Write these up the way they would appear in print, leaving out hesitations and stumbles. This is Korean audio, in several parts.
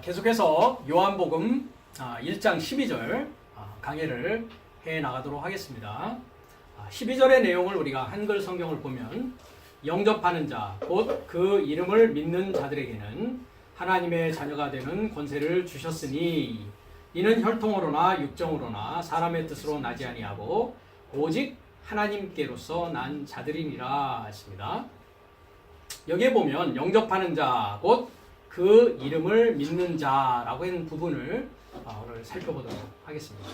계속해서 요한복음 1장 12절 강해를 해 나가도록 하겠습니다. 12절의 내용을 우리가 한글 성경을 보면 영접하는 자, 곧 그 이름을 믿는 자들에게는 하나님의 자녀가 되는 권세를 주셨으니 이는 혈통으로나 육정으로나 사람의 뜻으로 나지 아니하고 오직 하나님께로서 난 자들이니라 했습니다. 여기에 보면 영접하는 자, 곧 그 이름을 믿는 자라고 하는 부분을 오늘 살펴보도록 하겠습니다.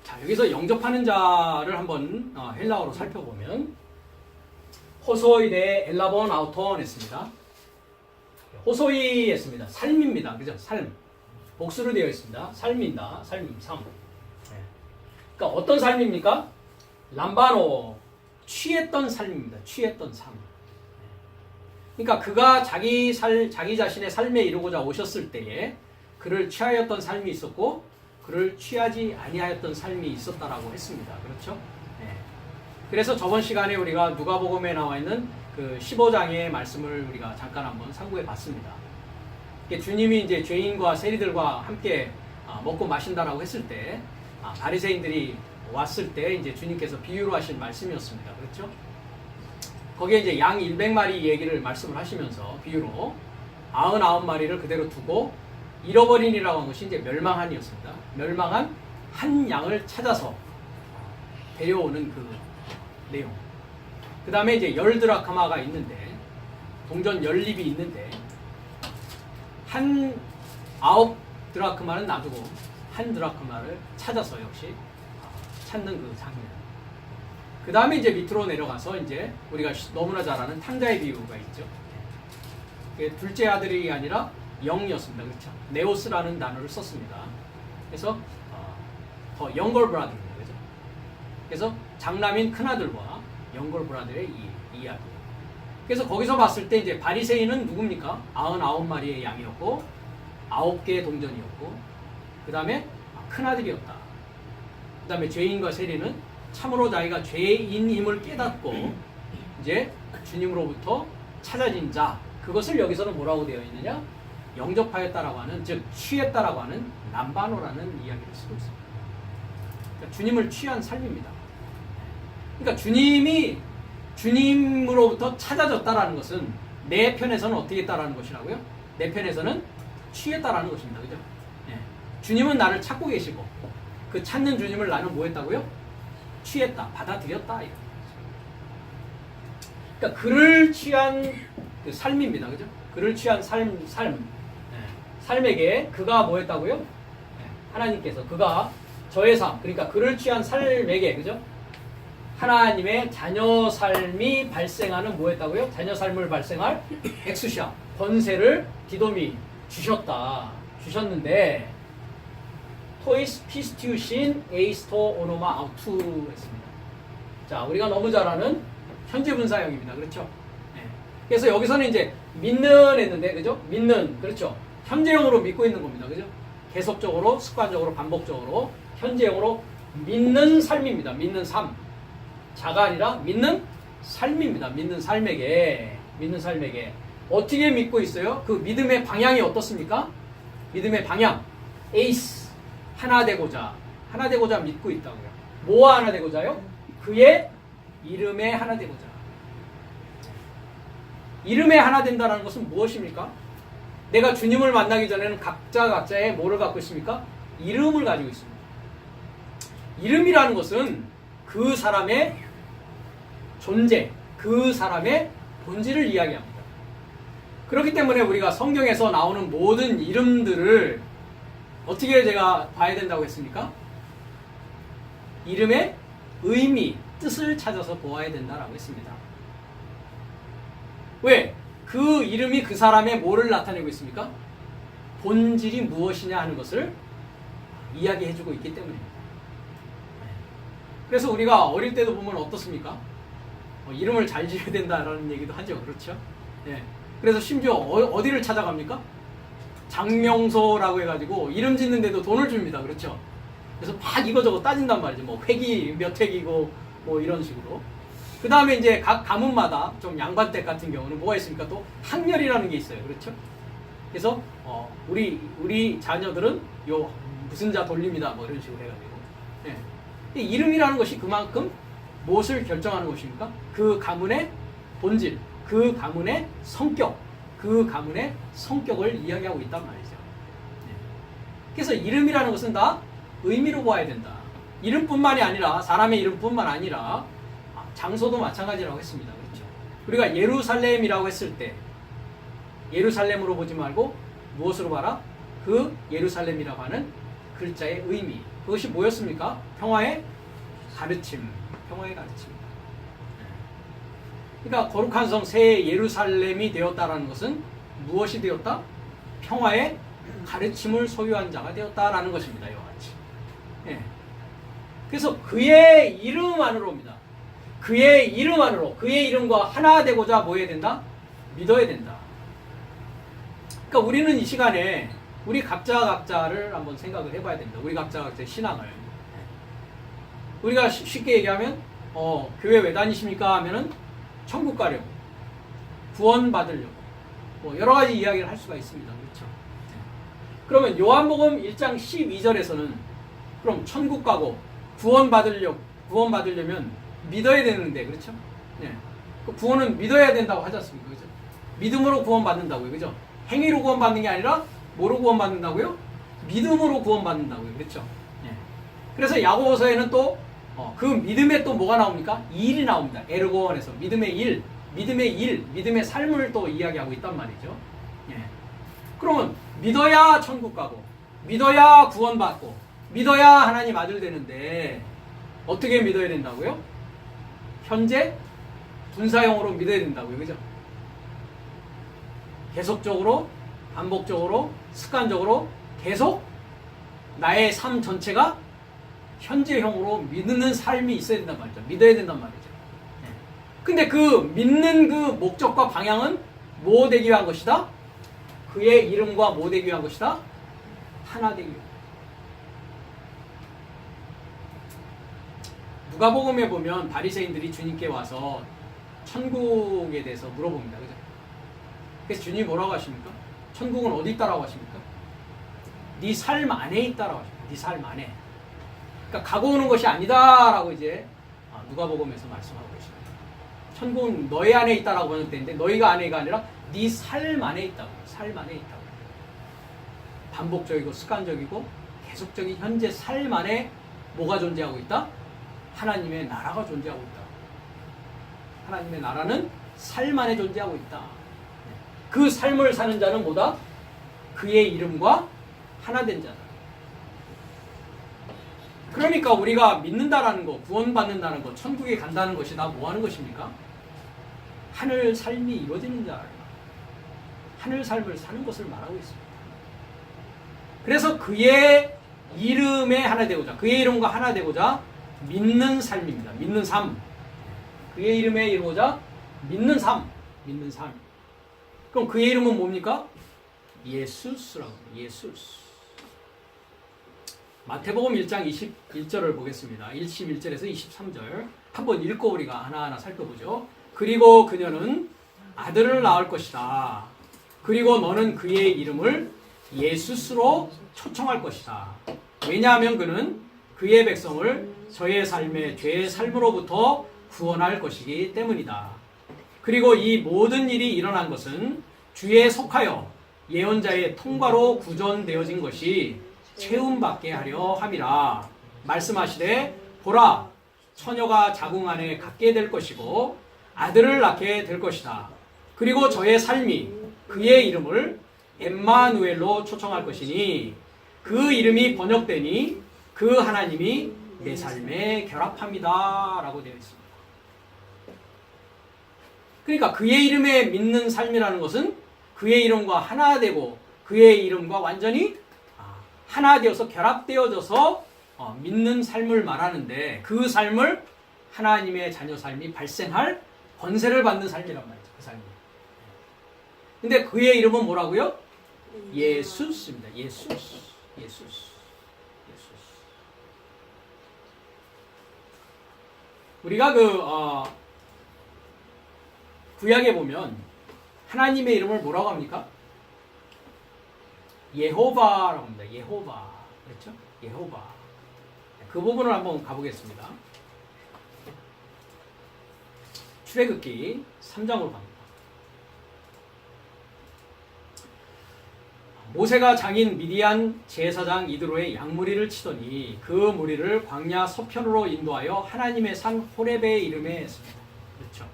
자, 여기서 영접하는 자를 한번 헬라어로 살펴보면 호소이데 엘라본 아우톤 했습니다. 호소이 했습니다. 삶입니다. 그죠? 삶. 복수로 되어 있습니다. 삶입니다. 삶, 삶. 네. 그러니까 어떤 삶입니까? 람바노, 취했던 삶입니다. 취했던 삶. 그러니까 그가 자기 자신의 삶에 이루고자 오셨을 때에 그를 취하였던 삶이 있었고 그를 취하지 아니하였던 삶이 있었다라고 했습니다. 그렇죠? 네. 그래서 저번 시간에 우리가 누가복음에 나와 있는 그 15장의 말씀을 우리가 잠깐 한번 상고해 봤습니다. 주님이 이제 죄인과 세리들과 함께 먹고 마신다라고 했을 때 바리새인들이 왔을 때 이제 주님께서 비유로 하신 말씀이었습니다. 그렇죠? 거기에 이제 양 100마리 얘기를 말씀을 하시면서 비유로 99마리를 그대로 두고 잃어버린이라고 한 것이 이제 멸망한이었습니다. 멸망한 한 양을 찾아서 데려오는 그 내용. 그 다음에 이제 10드라크마가 있는데, 동전 10립이 있는데, 한 9드라크마는 놔두고 한 드라크마를 찾아서 역시 찾는 그 장면. 그 다음에 이제 밑으로 내려가서 이제 우리가 너무나 잘 아는 탕자의 비유가 있죠. 둘째 아들이 아니라 영이었습니다. 그렇죠? 네오스라는 단어를 썼습니다. 그래서 더 영걸 브라더입니다. 그죠? 그래서 장남인 큰아들과 영걸 브라더의 이야기. 그래서 거기서 봤을 때 이제 바리새인은 누굽니까? 99마리의 양이었고 9개의 동전이었고 그 다음에 큰아들이었다. 그 다음에 죄인과 세리는 참으로 자기가 죄인임을 깨닫고 이제 주님으로부터 찾아진 자, 그것을 여기서는 뭐라고 되어 있느냐? 영접하였다라고 하는, 즉 취했다라고 하는 람바노라는 이야기를 쓰고 있습니다. 그러니까 주님을 취한 삶입니다. 그러니까 주님이 주님으로부터 찾아졌다라는 것은 내 편에서는 어떻게 했다라는 것이라고요? 내 편에서는 취했다라는 것입니다. 그죠? 네. 주님은 나를 찾고 계시고 그 찾는 주님을 나는 뭐 했다고요? 취했다, 받아들였다. 그러니까 그를 취한 그 삶입니다. 그죠? 그를 취한 삶. 네. 삶에게 그가 뭐 했다고요? 네. 하나님께서 그가 저의 삶, 그러니까 그를 취한 삶에게, 그죠? 하나님의 자녀 삶이 발생하는 뭐 했다고요? 자녀 삶을 발생할 엑수샤, 권세를 디돔이 주셨는데 토이스 피스티우신 에이스토 오노마 아우투 했습니다. 자, 우리가 너무 잘 아는 현재 분사형입니다. 그렇죠? 네. 그래서 여기서는 이제 믿는 했는데, 그죠? 믿는, 그렇죠? 현재형으로 믿고 있는 겁니다. 그죠? 계속적으로, 습관적으로, 반복적으로, 현재형으로 믿는 삶입니다. 믿는 삶. 자가 아니라 믿는 삶입니다. 믿는 삶에게. 어떻게 믿고 있어요? 그 믿음의 방향이 어떻습니까? 믿음의 방향. 에이스. 하나 되고자 믿고 있다고요. 뭐와 하나 되고자요? 그의 이름에 하나 되고자. 이름에 하나 된다는 것은 무엇입니까? 내가 주님을 만나기 전에는 각자의 뭐를 갖고 있습니까? 이름을 가지고 있습니다. 이름이라는 것은 그 사람의 존재, 그 사람의 본질을 이야기합니다. 그렇기 때문에 우리가 성경에서 나오는 모든 이름들을 어떻게 제가 봐야 된다고 했습니까? 이름의 의미, 뜻을 찾아서 보아야 된다라고 했습니다. 왜? 그 이름이 그 사람의 뭐를 나타내고 있습니까? 본질이 무엇이냐 하는 것을 이야기해주고 있기 때문입니다. 그래서 우리가 어릴 때도 보면 어떻습니까? 이름을 잘 지어야 된다라는 얘기도 하죠. 그렇죠? 네. 그래서 심지어 어디를 찾아갑니까? 장명소라고 해가지고 이름 짓는데도 돈을 줍니다. 그렇죠? 그래서 막 이거저거 따진단 말이죠. 뭐 획이 몇 획이고 뭐 이런 식으로. 그 다음에 이제 각 가문마다 좀 양반댁 같은 경우는 뭐가 있습니까? 또 학렬이라는 게 있어요. 그렇죠? 그래서 우리 자녀들은 요 무슨 자 돌립니다. 뭐 이런 식으로 해가지고. 예. 이 이름이라는 것이 그만큼 무엇을 결정하는 것입니까? 그 가문의 본질, 그 가문의 성격, 그 가문의 성격을 이야기하고 있단 말이죠. 예. 그래서 이름이라는 것은 다 의미로 봐야 된다. 이름뿐만이 아니라 사람의 이름뿐만 아니라 장소도 마찬가지라고 했습니다. 그렇죠? 우리가 예루살렘이라고 했을 때 예루살렘으로 보지 말고 무엇으로 봐라? 그 예루살렘이라고 하는 글자의 의미. 그것이 뭐였습니까? 평화의 가르침. 평화의 가르침입니다. 그러니까 거룩한 성 새 예루살렘이 되었다라는 것은 무엇이 되었다? 평화의 가르침을 소유한 자가 되었다라는 것입니다. 이와 같이. 예. 그래서 그의 이름만으로입니다. 그의 이름만으로, 그의 이름과 하나 되고자 뭐 해야 된다? 믿어야 된다. 그러니까 우리는 이 시간에 우리 각자를 한번 생각을 해봐야 됩니다. 우리 각자의 신앙을. 우리가 쉽게 얘기하면 교회 왜 다니십니까? 하면은 천국 가려고, 구원 받으려고, 뭐 여러 가지 이야기를 할 수가 있습니다. 그렇죠? 그러면 요한복음 1장 12절에서는 그럼 천국 가고 구원 받으려면 믿어야 되는데, 그렇죠? 네. 그 구원은 믿어야 된다고 하지 않습니까? 그죠? 믿음으로 구원 받는다고요. 그죠? 행위로 구원 받는 게 아니라 뭐로 구원 받는다고요? 믿음으로 구원 받는다고요. 그렇죠? 네. 그래서 야고보서에는 또 그 믿음에 또 뭐가 나옵니까? 일이 나옵니다. 에르고원에서 믿음의 일, 믿음의 삶을 또 이야기하고 있단 말이죠. 예. 그러면 믿어야 천국 가고, 믿어야 구원 받고, 믿어야 하나님 아들 되는데 어떻게 믿어야 된다고요? 현재 분사형으로 믿어야 된다고요. 그죠? 계속적으로, 반복적으로, 습관적으로 계속 나의 삶 전체가 현재형으로 믿는 삶이 있어야 된단 말이죠. 믿어야 된단 말이죠. 근데 그 믿는 그 목적과 방향은 뭐 되기 위한 것이다? 그의 이름과 뭐 되기 위한 것이다? 하나 되기 위한. 누가복음에 보면 바리새인들이 주님께 와서 천국에 대해서 물어봅니다. 그죠? 그래서 주님이 뭐라고 하십니까? 천국은 어디 있다라고 하십니까? 네 삶 안에 있다라고 하십니다. 네 삶 안에. 그러니까 가고 오는 것이 아니다라고 이제 누가복음에서 말씀하고 계십니다. 천국은 너희 안에 있다라고 번역되는데 너희가 안에가 아니라 네 삶 안에 있다고. 삶 안에 있다고. 반복적이고 습관적이고 계속적인 현재 삶 안에 뭐가 존재하고 있다? 하나님의 나라가 존재하고 있다. 하나님의 나라는 삶 안에 존재하고 있다. 그 삶을 사는 자는 뭐다? 그의 이름과 하나 된 자다. 그러니까 우리가 믿는다라는 거, 구원받는다는 거, 천국에 간다는 것이 다 뭐 하는 것입니까? 하늘 삶이 이루어지는 자, 하늘 삶을 사는 것을 말하고 있습니다. 그래서 그의 이름에 하나 되고자, 그의 이름과 하나 되고자 믿는 삶입니다. 믿는 삶. 그의 이름에 이루고자 믿는 삶. 믿는 삶. 그럼 그의 이름은 뭡니까? 예수스라고. 예수스. 마태복음 1장 21절을 보겠습니다. 21절에서 23절 한번 읽고 우리가 하나하나 살펴보죠. 그리고 그녀는 아들을 낳을 것이다. 그리고 너는 그의 이름을 예수스로 초청할 것이다. 왜냐하면 그는 그의 백성을 저의 삶의 죄의 삶으로부터 구원할 것이기 때문이다. 그리고 이 모든 일이 일어난 것은 주에 속하여 예언자의 통과로 구전되어진 것이 체험받게 하려 함이라. 말씀하시되 보라 처녀가 자궁 안에 갖게 될 것이고 아들을 낳게 될 것이다. 그리고 저의 삶이 그의 이름을 엠마누엘로 초청할 것이니 그 이름이 번역되니 그 하나님이 내 삶에 결합합니다 라고 되어 있습니다. 그러니까 그의 이름에 믿는 삶이라는 것은 그의 이름과 하나 되고 그의 이름과 완전히 하나 되어서 결합되어져서 믿는 삶을 말하는데 그 삶을 하나님의 자녀 삶이 발생할 권세를 받는 삶이란 말이죠. 그 삶이. 근데 그의 이름은 뭐라고요? 예수스입니다. 예수스. 예수스. 우리가 구약에 보면 하나님의 이름을 뭐라고 합니까? 예호바라고 합니다. 예호바. 그렇죠? 예호바. 그 부분을 한번 가보겠습니다. 출애굽기 3장으로 갑니다. 모세가 장인 미디안 제사장 이드로의 양무리를 치더니 그 무리를 광야 서편으로 인도하여 하나님의 산 호렙의 이름에 했습니다. 그렇죠.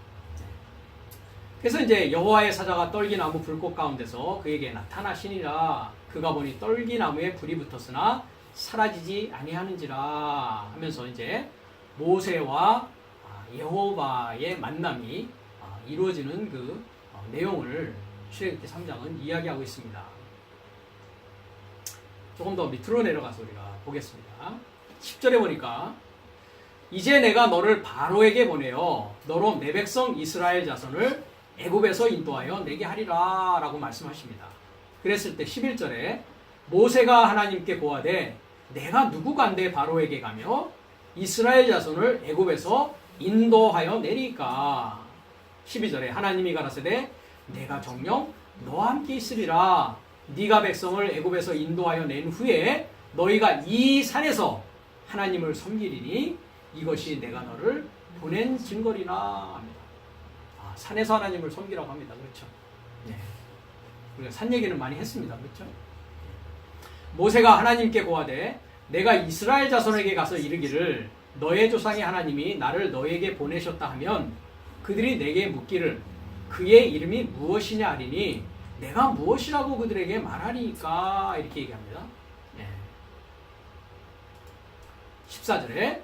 그래서 이제 여호와의 사자가 떨기나무 불꽃 가운데서 그에게 나타나시니라. 그가 보니 떨기나무에 불이 붙었으나 사라지지 아니하는지라 하면서 이제 모세와 여호와의 만남이 이루어지는 그 내용을 출애굽기 3장은 이야기하고 있습니다. 조금 더 밑으로 내려가서 우리가 보겠습니다. 10절에 보니까 이제 내가 너를 바로에게 보내어 너로 내 백성 이스라엘 자손을 애굽에서 인도하여 내게 하리라 라고 말씀하십니다. 그랬을 때 11절에 모세가 하나님께 고하되 내가 누구간데 바로에게 가며 이스라엘 자손을 애굽에서 인도하여 내리까. 12절에 하나님이 가라사대 내가 정녕 너와 함께 있으리라. 네가 백성을 애굽에서 인도하여 낸 후에 너희가 이 산에서 하나님을 섬기리니 이것이 내가 너를 보낸 증거리라 합니다. 산에서 하나님을 섬기라고 합니다. 그렇죠? 네. 우리가 산 얘기는 많이 했습니다. 그렇죠? 모세가 하나님께 고하되 내가 이스라엘 자손에게 가서 이르기를 너의 조상의 하나님이 나를 너에게 보내셨다 하면 그들이 내게 묻기를 그의 이름이 무엇이냐 하리니 내가 무엇이라고 그들에게 말하리까 이렇게 얘기합니다. 네. 14절에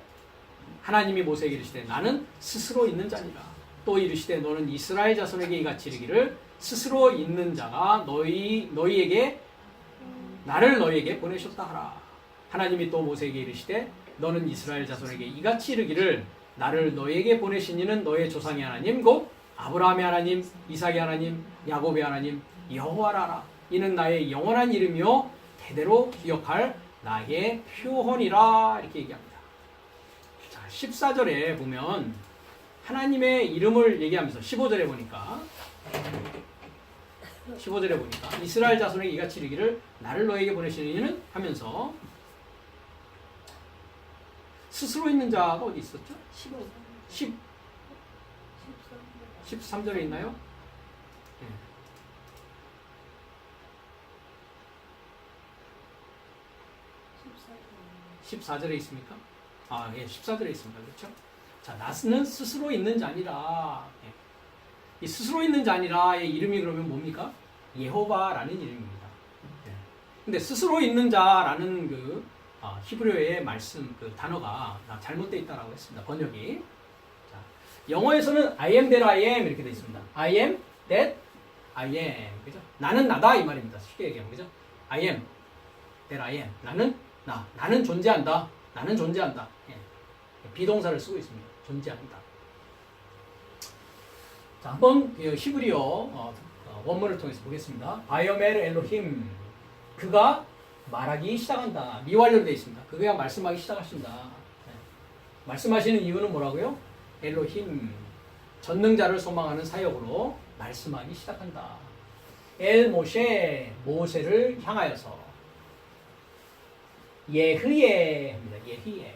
하나님이 모세에게 이르시되 나는 스스로 있는 자니라. 또 이르시되 너는 이스라엘 자손에게 이같이 이르기를 스스로 있는 자가 너희에게 나를 너희에게 보내셨다 하라. 하나님이 또 모세에게 이르시되 너는 이스라엘 자손에게 이같이 이르기를 나를 너희에게 보내신 이는 너의 조상의 하나님 곧 아브라함의 하나님 이삭의 하나님 야곱의 하나님 여호와라. 이는 나의 영원한 이름이요 대대로 기억할 나의 표hon이라 이렇게 얘기합니다. 자, 14절에 보면 하나님의 이름을 얘기하면서 15절에 보니까 이스라엘 자손에게 이같이 이르기를 나를 너에게 보내시는 이는 하면서 스스로 있는 자가 어디 있었죠? 13절에 있나요? 네. 14절에 있습니까? 예, 14절에 있습니다. 그렇죠? 자, 나는 스스로 있는 자니라. 예. 이 스스로 있는 자니라의 이름이 그러면 뭡니까? 예호바라는 이름입니다. 예. 근데 스스로 있는 자라는 그 히브리어의 말씀 그 단어가 잘못되어 있다라고 했습니다. 번역이. 자, 영어에서는 I am that I am 이렇게 되어 있습니다. I am that I am. 그죠? 나는 나다 이 말입니다. 쉽게 얘기하면 그죠? I am that I am. 나는 존재한다. 나는 존재한다. 예. 비동사를 쓰고 있습니다. 존재한다. 자, 한번 히브리어 원문을 통해서 보겠습니다. 바이오멜 엘로힘. 그가 말하기 시작한다. 미완료로 되어 있습니다. 그가 말씀하기 시작하신다. 네. 말씀하시는 이유는 뭐라고요? 엘로힘. 전능자를 소망하는 사역으로 말씀하기 시작한다. 엘 모셰. 모세를 향하여서. 예흐예 합니다. 예흐예.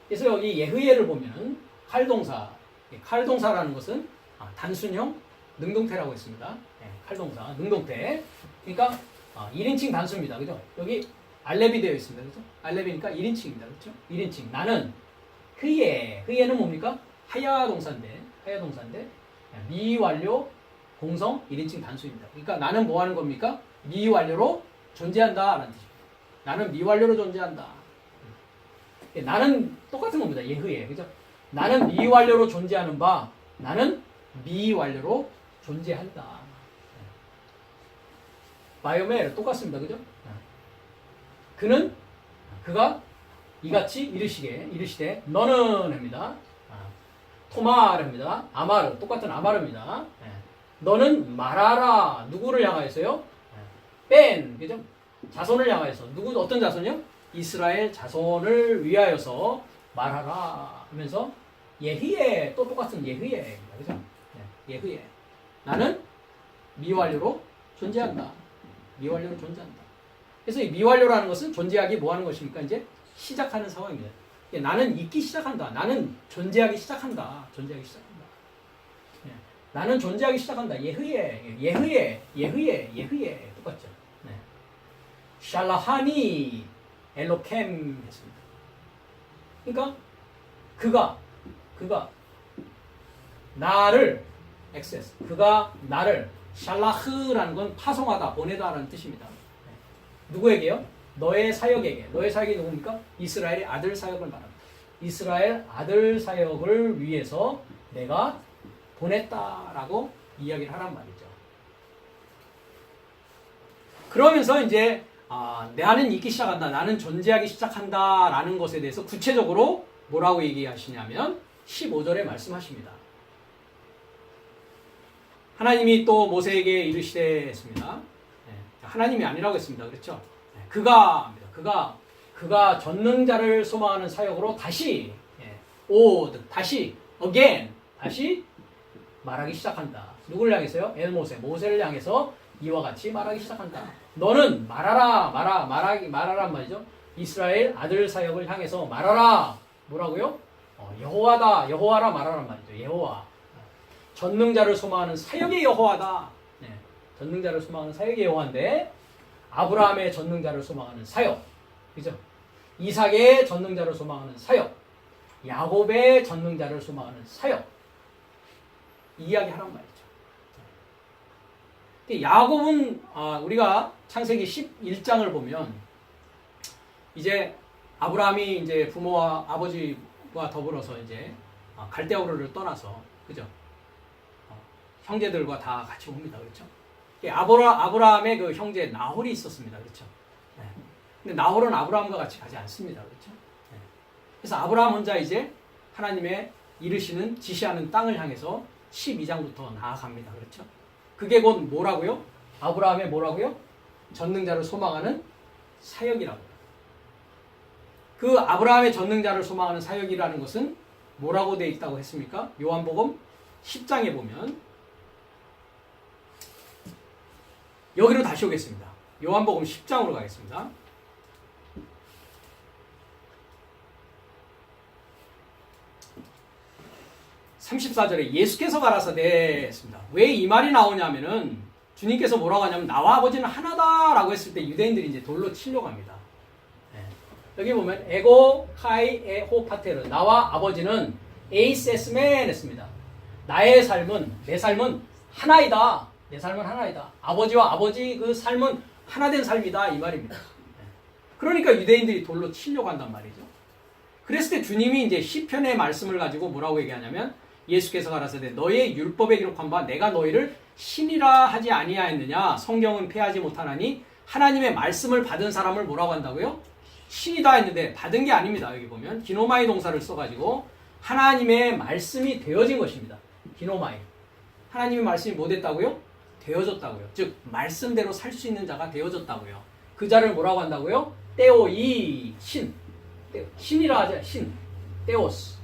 그래서 여기 예흐예를 보면 칼동사. 칼동사라는 것은 단순형 능동태라고 했습니다. 네, 칼동사 능동태. 그러니까 1인칭 단수입니다. 그죠? 여기 알렙이 되어 있습니다. 그죠? 알렙이니까 1인칭입니다. 그렇죠? 1인칭. 나는 흐예는 뭡니까? 하야 동사인데 미완료 공성 1인칭 단수입니다. 그러니까 나는 뭐 하는 겁니까? 미완료로 존재한다 라는 뜻입니다. 나는 미완료로 존재한다. 나는 똑같은 겁니다. 예흐예. 그죠? 나는 미완료로 존재하는 바 나는 미완료로 존재한다. 바이오멜 똑같습니다. 그죠? 그가 이같이 이르시되 너는 합니다. 토마르 합니다. 아마르 똑같은 아마르입니다. 너는 말하라. 누구를 향하여서요? 뺀 그죠? 자손을 향하여서 어떤 자손이요? 이스라엘 자손을 위하여서 말하라 하면서 예흐예 또 똑같은 예흐예입니다. 그죠? 예흐예 나는 미완료로 존재한다. 미완료로 존재한다. 그래서 이 미완료라는 것은 존재하기 뭐 하는 것입니까? 이제 시작하는 상황입니다. 나는 있기 시작한다. 나는 존재하기 시작한다. 존재하기 시작한다. 예. 나는 존재하기 시작한다. 예흐예. 똑같죠. 네. 샬라하니 엘로캠 했습니다. 그러니까 그가 나를 XS 그가 나를 샬라흐라는 건 파송하다, 보내다라는 뜻입니다. 네. 누구에게요? 너의 사역에게. 너의 사역이 누굽니까? 이스라엘의 아들 사역을 말합니다. 이스라엘 아들 사역을 위해서 내가 보냈다라고 이야기를 하란 말이죠. 그러면서 이제 나는 있기 시작한다. 나는 존재하기 시작한다라는 것에 대해서 구체적으로 뭐라고 얘기하시냐면 15절에 말씀하십니다. 하나님이 또 모세에게 이르시되 했습니다. 하나님이 아니라고 했습니다. 그렇죠? 그가 전능자를 소망하는 사역으로 다시 again 말하기 시작한다. 누구를 향해서요? 모세를 향해서 이와 같이 말하기 시작한다. 너는 말하란 말이죠. 이스라엘 아들 사역을 향해서 말하라. 뭐라고요? 여호와라 말하란 말이죠. 여호와. 전능자를 소망하는 사역의 여호와다. 네. 전능자를 소망하는 사역의 여호와인데 아브라함의 전능자를 소망하는 사역. 그죠? 이삭의 전능자를 소망하는 사역. 야곱의 전능자를 소망하는 사역. 이야기하란 말이죠. 야곱은 우리가 창세기 11장을 보면 이제 아브라함이 이제 부모와 아버지와 더불어서 이제 갈대아우르를 떠나서 그죠? 형제들과 다 같이 옵니다. 그렇죠? 아브라함의 그 형제 나홀이 있었습니다. 그렇죠? 네. 근데 나홀은 아브라함과 같이 가지 않습니다. 그렇죠? 네. 그래서 아브라함 혼자 이제 하나님의 이르시는 지시하는 땅을 향해서 12장부터 나아갑니다. 그렇죠? 그게 곧 뭐라고요? 아브라함의 뭐라고요? 전능자를 소망하는 사역이라고요. 그 아브라함의 전능자를 소망하는 사역이라는 것은 뭐라고 되어 있다고 했습니까? 요한복음 10장에 보면 여기로 다시 오겠습니다. 요한복음 10장으로 가겠습니다. 34절에 예수께서 가라사대 했습니다. 왜 이 말이 나오냐면은 주님께서 뭐라고 하냐면 나와 아버지는 하나다라고 했을 때 유대인들이 이제 돌로 치려고 합니다. 네. 여기 보면 에고 카이 에호 파테르 나와 아버지는 에이세스맨 했습니다. 내 삶은 하나이다. 내 삶은 하나이다. 아버지와 아버지 그 삶은 하나된 삶이다 이 말입니다. 네. 그러니까 유대인들이 돌로 치려고 한단 말이죠. 그랬을 때 주님이 이제 시편의 말씀을 가지고 뭐라고 얘기하냐면 예수께서 가라사대 너의 율법에 기록한 바 내가 너희를 신이라 하지 아니하였느냐. 성경은 폐하지 못하나니 하나님의 말씀을 받은 사람을 뭐라고 한다고요? 신이다 했는데 받은 게 아닙니다. 여기 보면 기노마이 동사를 써가지고 하나님의 말씀이 되어진 것입니다. 기노마이. 하나님의 말씀이 뭐 됐다고요? 되어졌다고요. 즉 말씀대로 살 수 있는 자가 되어졌다고요. 그 자를 뭐라고 한다고요? 떼오이 신. 신이라 하자. 신. 떼오스.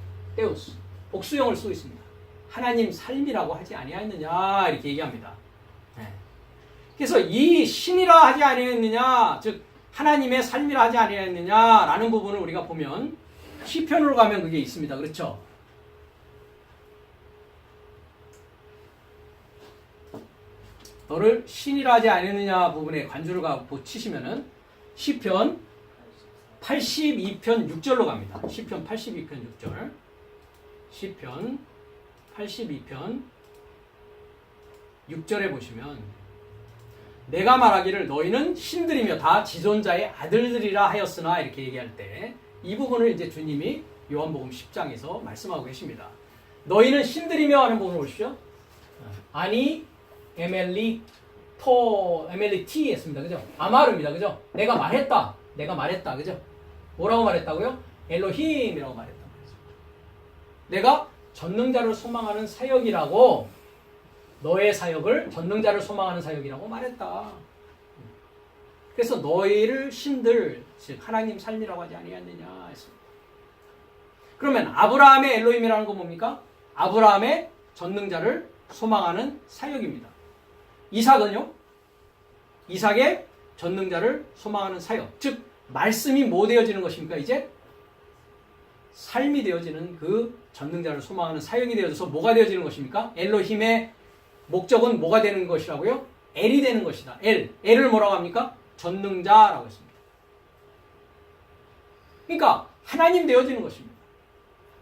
복수형을 쓰고 있습니다. 하나님 삶이라고 하지 아니하였느냐 이렇게 얘기합니다. 네. 그래서 이 신이라 하지 아니하였느냐 즉 하나님의 삶이라 하지 아니하였느냐라는 부분을 우리가 보면 시편으로 가면 그게 있습니다. 그렇죠? 너를 신이라 하지 아니하느냐 부분에 관주를 치시면은 시편 82편 6절로 갑니다. 시편 82편 6절. 시편 82편 6절에 보시면 내가 말하기를 너희는 신들이며 다 지존자의 아들들이라 하였으나 이렇게 얘기할 때 이 부분을 이제 주님이 요한복음 10장에서 말씀하고 계십니다. 너희는 신들이며 하는 부분을 보십시오. 아니 에멜리 T 했습니다. 그죠? 아마르입니다. 그죠? 내가 말했다. 그죠? 뭐라고 말했다고요? 엘로힘이라고 말했다. 내가 전능자를 소망하는 사역이라고 너의 사역을 전능자를 소망하는 사역이라고 말했다. 그래서 너희를 신들 즉 하나님 삶이라고 하지 아니하느냐 했습니다. 그러면 아브라함의 엘로힘이라는 건 뭡니까? 아브라함의 전능자를 소망하는 사역입니다. 이삭은요? 이삭의 전능자를 소망하는 사역. 즉 말씀이 뭐 되어지는 것입니까? 이제 삶이 되어지는 그 전능자를 소망하는 사역이 되어져서 뭐가 되어지는 것입니까? 엘로힘의 목적은 뭐가 되는 것이라고요? 엘이 되는 것이다. 엘을 뭐라고 합니까? 전능자라고 했습니다. 그러니까 하나님 되어지는 것입니다.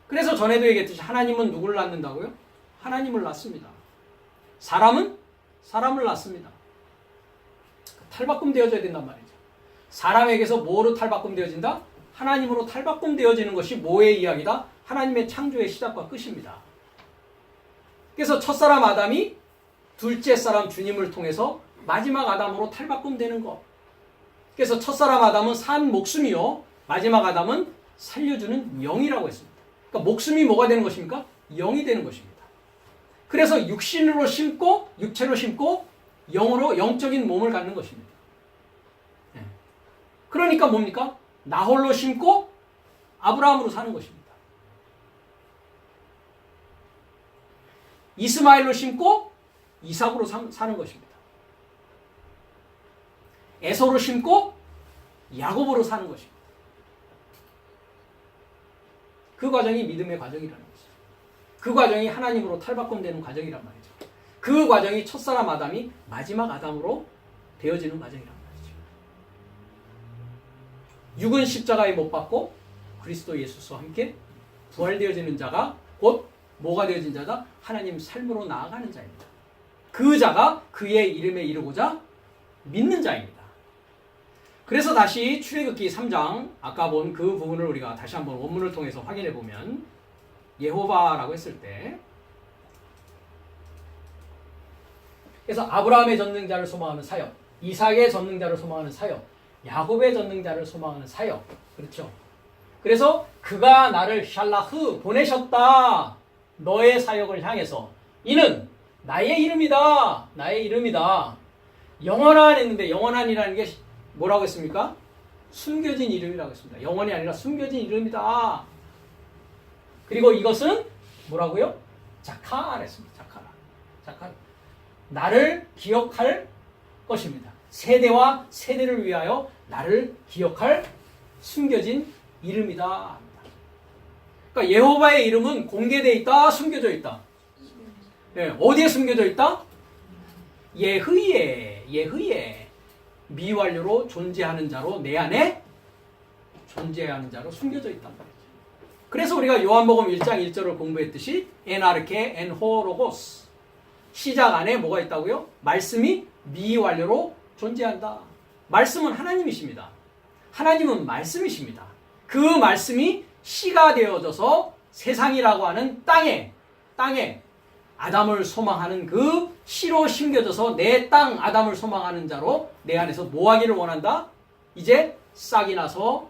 그래서 전에도 얘기했듯이 하나님은 누구를 낳는다고요? 하나님을 낳습니다. 사람은 사람을 낳습니다. 탈바꿈 되어져야 된단 말이죠. 사람에게서 뭐로 탈바꿈 되어진다? 하나님으로 탈바꿈 되어지는 것이 뭐의 이야기다? 하나님의 창조의 시작과 끝입니다. 그래서 첫사람 아담이 둘째 사람 주님을 통해서 마지막 아담으로 탈바꿈 되는 것. 그래서 첫사람 아담은 산 목숨이요, 마지막 아담은 살려주는 영이라고 했습니다. 그러니까 목숨이 뭐가 되는 것입니까? 영이 되는 것입니다. 그래서 육신으로 심고 육체로 심고 영으로 영적인 몸을 갖는 것입니다. 그러니까 뭡니까? 나홀로 심고 아브라함으로 사는 것입니다. 이스마엘로 심고 이삭으로 사는 것입니다. 에서로 심고 야곱으로 사는 것입니다. 그 과정이 믿음의 과정이라는 것이죠. 그 과정이 하나님으로 탈바꿈되는 과정이란 말이죠. 그 과정이 첫사람 아담이 마지막 아담으로 되어지는 과정이란 말이죠. 육은 십자가에 못 박고 그리스도 예수와 함께 부활되어지는 자가 곧 뭐가 되어진 자다? 하나님 삶으로 나아가는 자입니다. 그 자가 그의 이름에 이르고자 믿는 자입니다. 그래서 다시 출애굽기 3장 아까 본 그 부분을 우리가 다시 한번 원문을 통해서 확인해 보면 예호바라고 했을 때, 그래서 아브라함의 전능자를 소망하는 사역, 이삭의 전능자를 소망하는 사역, 야곱의 전능자를 소망하는 사역. 그렇죠? 그래서 그가 나를 샬라흐 보내셨다. 너의 사역을 향해서. 이는 나의 이름이다. 나의 이름이다. 영원한 했는데 영원한이라는 게 뭐라고 했습니까? 숨겨진 이름이라고 했습니다. 영원이 아니라 숨겨진 이름이다. 그리고 이것은 뭐라고요? 자카라 했습니다. 자카라. 나를 기억할 것입니다. 세대와 세대를 위하여 나를 기억할 숨겨진 이름이다. 그러니까 예호바의 이름은 공개되어 있다, 숨겨져 있다. 네, 어디에 숨겨져 있다? 예흐에 미완료로 존재하는 자로 내 안에 존재하는 자로 숨겨져 있단 말이죠. 그래서 우리가 요한복음 1장 1절을 공부했듯이 에나르케 엔호로고스, 시작 안에 뭐가 있다고요? 말씀이 미완료로 존재한다. 말씀은 하나님이십니다. 하나님은 말씀이십니다. 그 말씀이 씨가 되어져서 세상이라고 하는 땅에 아담을 소망하는 그 씨로 심겨져서 내 땅 아담을 소망하는 자로 내 안에서 뭐 하기를 원한다? 이제 싹이 나서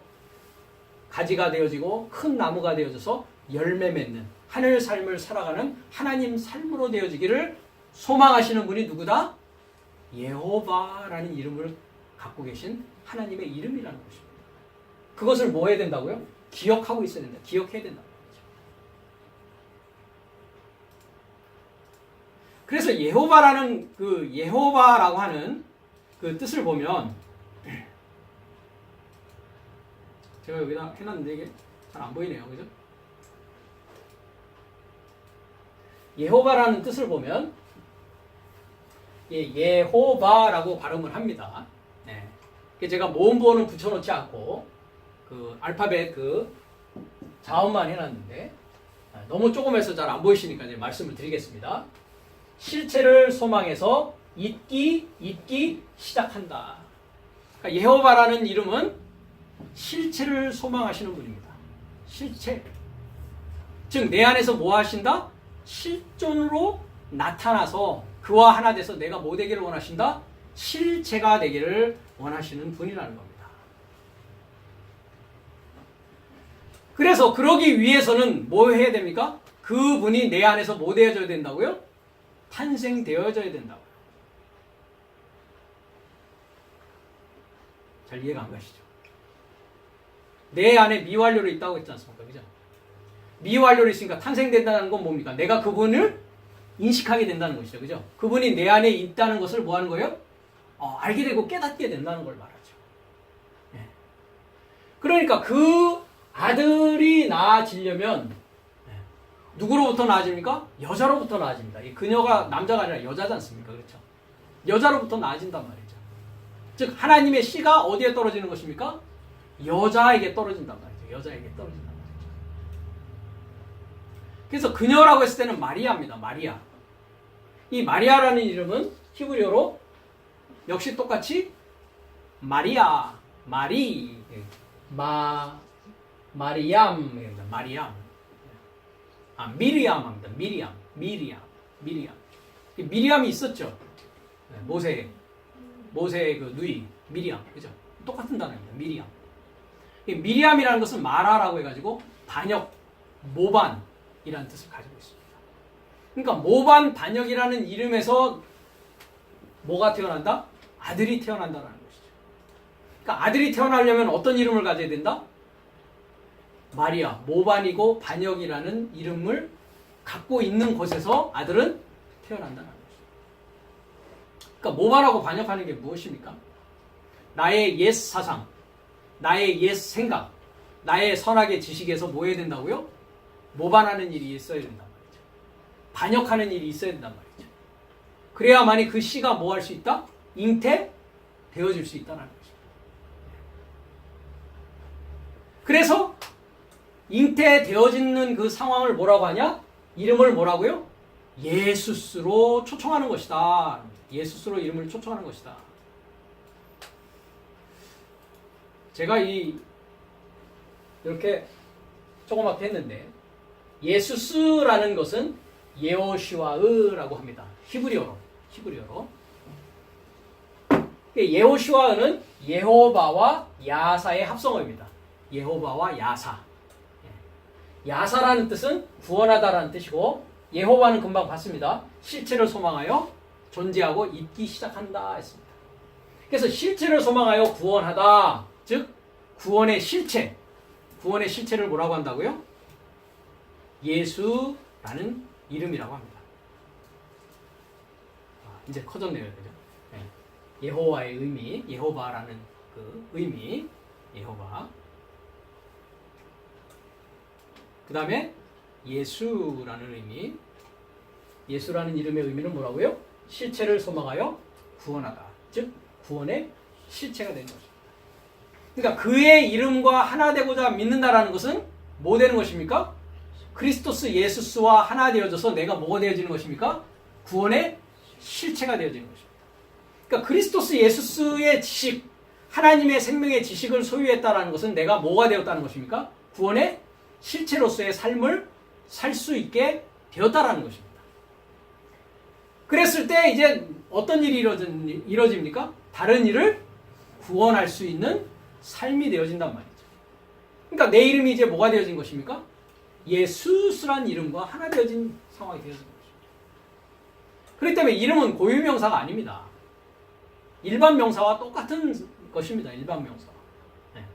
가지가 되어지고 큰 나무가 되어져서 열매 맺는 하늘 삶을 살아가는 하나님 삶으로 되어지기를 소망하시는 분이 누구다? 예호바라는 이름을 갖고 계신 하나님의 이름이라는 것입니다. 그것을 뭐 해야 된다고요? 기억하고 있어야 된다. 기억해야 된다. 그래서 예호바라는 그 예호바라고 하는 그 뜻을 보면, 제가 여기다 해놨는데 이게 잘 안 보이네요. 그죠? 예호바라는 뜻을 보면 예호바라고 발음을 합니다. 네. 제가 모음보호는 붙여놓지 않고 그 알파벳 그 자음만 해놨는데 너무 조금해서 잘 안 보이시니까 이제 말씀을 드리겠습니다. 실체를 소망해서 잊기 시작한다. 그러니까 예호바라는 이름은 실체를 소망하시는 분입니다. 실체. 즉 내 안에서 뭐 하신다? 실존으로 나타나서 그와 하나 돼서 내가 뭐 되기를 원하신다? 실체가 되기를 원하시는 분이라는 겁니다. 그래서 그러기 위해서는 뭐 해야 됩니까? 그분이 내 안에서 뭐 되어져야 된다고요? 탄생되어져야 된다고요. 잘 이해가 안 가시죠? 내 안에 미완료로 있다고 했지 않습니까? 그죠? 미완료로 있으니까 탄생된다는 건 뭡니까? 내가 그분을 인식하게 된다는 것이죠. 그죠? 그분이 내 안에 있다는 것을 뭐 하는 거예요? 알게 되고 깨닫게 된다는 걸 말하죠. 예. 그러니까 그 아들이 나아지려면 누구로부터 나아집니까? 여자로부터 나아집니다. 이 그녀가 남자가 아니라 여자지 않습니까? 그렇죠? 여자로부터 나아진단 말이죠. 즉 하나님의 씨가 어디에 떨어지는 것입니까? 여자에게 떨어진단 말이죠. 여자에게 떨어진단 말이죠. 그래서 그녀라고 했을 때는 마리아입니다. 마리아. 이 마리아라는 이름은 히브리어로 역시 똑같이 마리아, 마리암, 미리암입니다. 미리암. 미리암이 있었죠. 모세의 그 누이 미리암, 그죠? 똑같은 단어입니다. 미리암. 미리암이라는 것은 마라라고 해가지고 반역, 모반이라는 뜻을 가지고 있습니다. 그러니까 모반 반역이라는 이름에서 뭐가 태어난다? 아들이 태어난다는 것이죠. 그러니까 아들이 태어나려면 어떤 이름을 가져야 된다? 마리아, 모반이고 반역이라는 이름을 갖고 있는 곳에서 아들은 태어난다는 것이죠. 그러니까 모반하고 반역하는 게 무엇입니까? 나의 옛 사상, 나의 옛 생각, 나의 선악의 지식에서 뭐 해야 된다고요? 모반하는 일이 있어야 된단 말이죠. 반역하는 일이 있어야 된단 말이죠. 그래야만이 그 씨가 뭐 할 수 있다? 잉태되어질 수 있다는 것입니다. 그래서 잉태되어지는 그 상황을 뭐라고 하냐? 이름을 뭐라고요? 예수스로 초청하는 것이다. 예수스로 이름을 초청하는 것이다. 제가 이렇게 조그맣게 했는데 예수스라는 것은 예호슈아으라고 합니다. 히브리어로. 예호슈아는 예호바와 야사의 합성어입니다. 예호바와 야사. 야사라는 뜻은 구원하다라는 뜻이고 예호바는 금방 봤습니다. 실체를 소망하여 존재하고 있기 시작한다 했습니다. 그래서 실체를 소망하여 구원하다, 즉 구원의 실체를 뭐라고 한다고요? 예수라는 이름이라고 합니다. 이제 커졌네요, 그죠? 예호와의 의미, 예호바라는 그 의미, 예호바. 그 다음에 예수라는 의미, 예수라는 이름의 의미는 뭐라고요? 실체를 소망하여 구원하다, 즉 구원의 실체가 된 것입니다. 그러니까 그의 이름과 하나 되고자 믿는다라는 것은 뭐 되는 것입니까? 그리스도스 예수스와 하나 되어져서 내가 뭐가 되어지는 것입니까? 구원의 실체가 되어지는 것입니다. 그러니까 그리스도스 예수스의 지식, 하나님의 생명의 지식을 소유했다는 것은 내가 뭐가 되었다는 것입니까? 구원의 실체로서의 삶을 살 수 있게 되었다는 것입니다. 그랬을 때 이제 어떤 일이 이루어집니까? 다른 일을 구원할 수 있는 삶이 되어진단 말이죠. 그러니까 내 이름이 이제 뭐가 되어진 것입니까? 예수스란 이름과 하나 되어진 상황이 되어진 것입니다. 그렇기 때문에 이름은 고유명사가 아닙니다. 일반 명사와 똑같은 것입니다. 일반 명사. 네.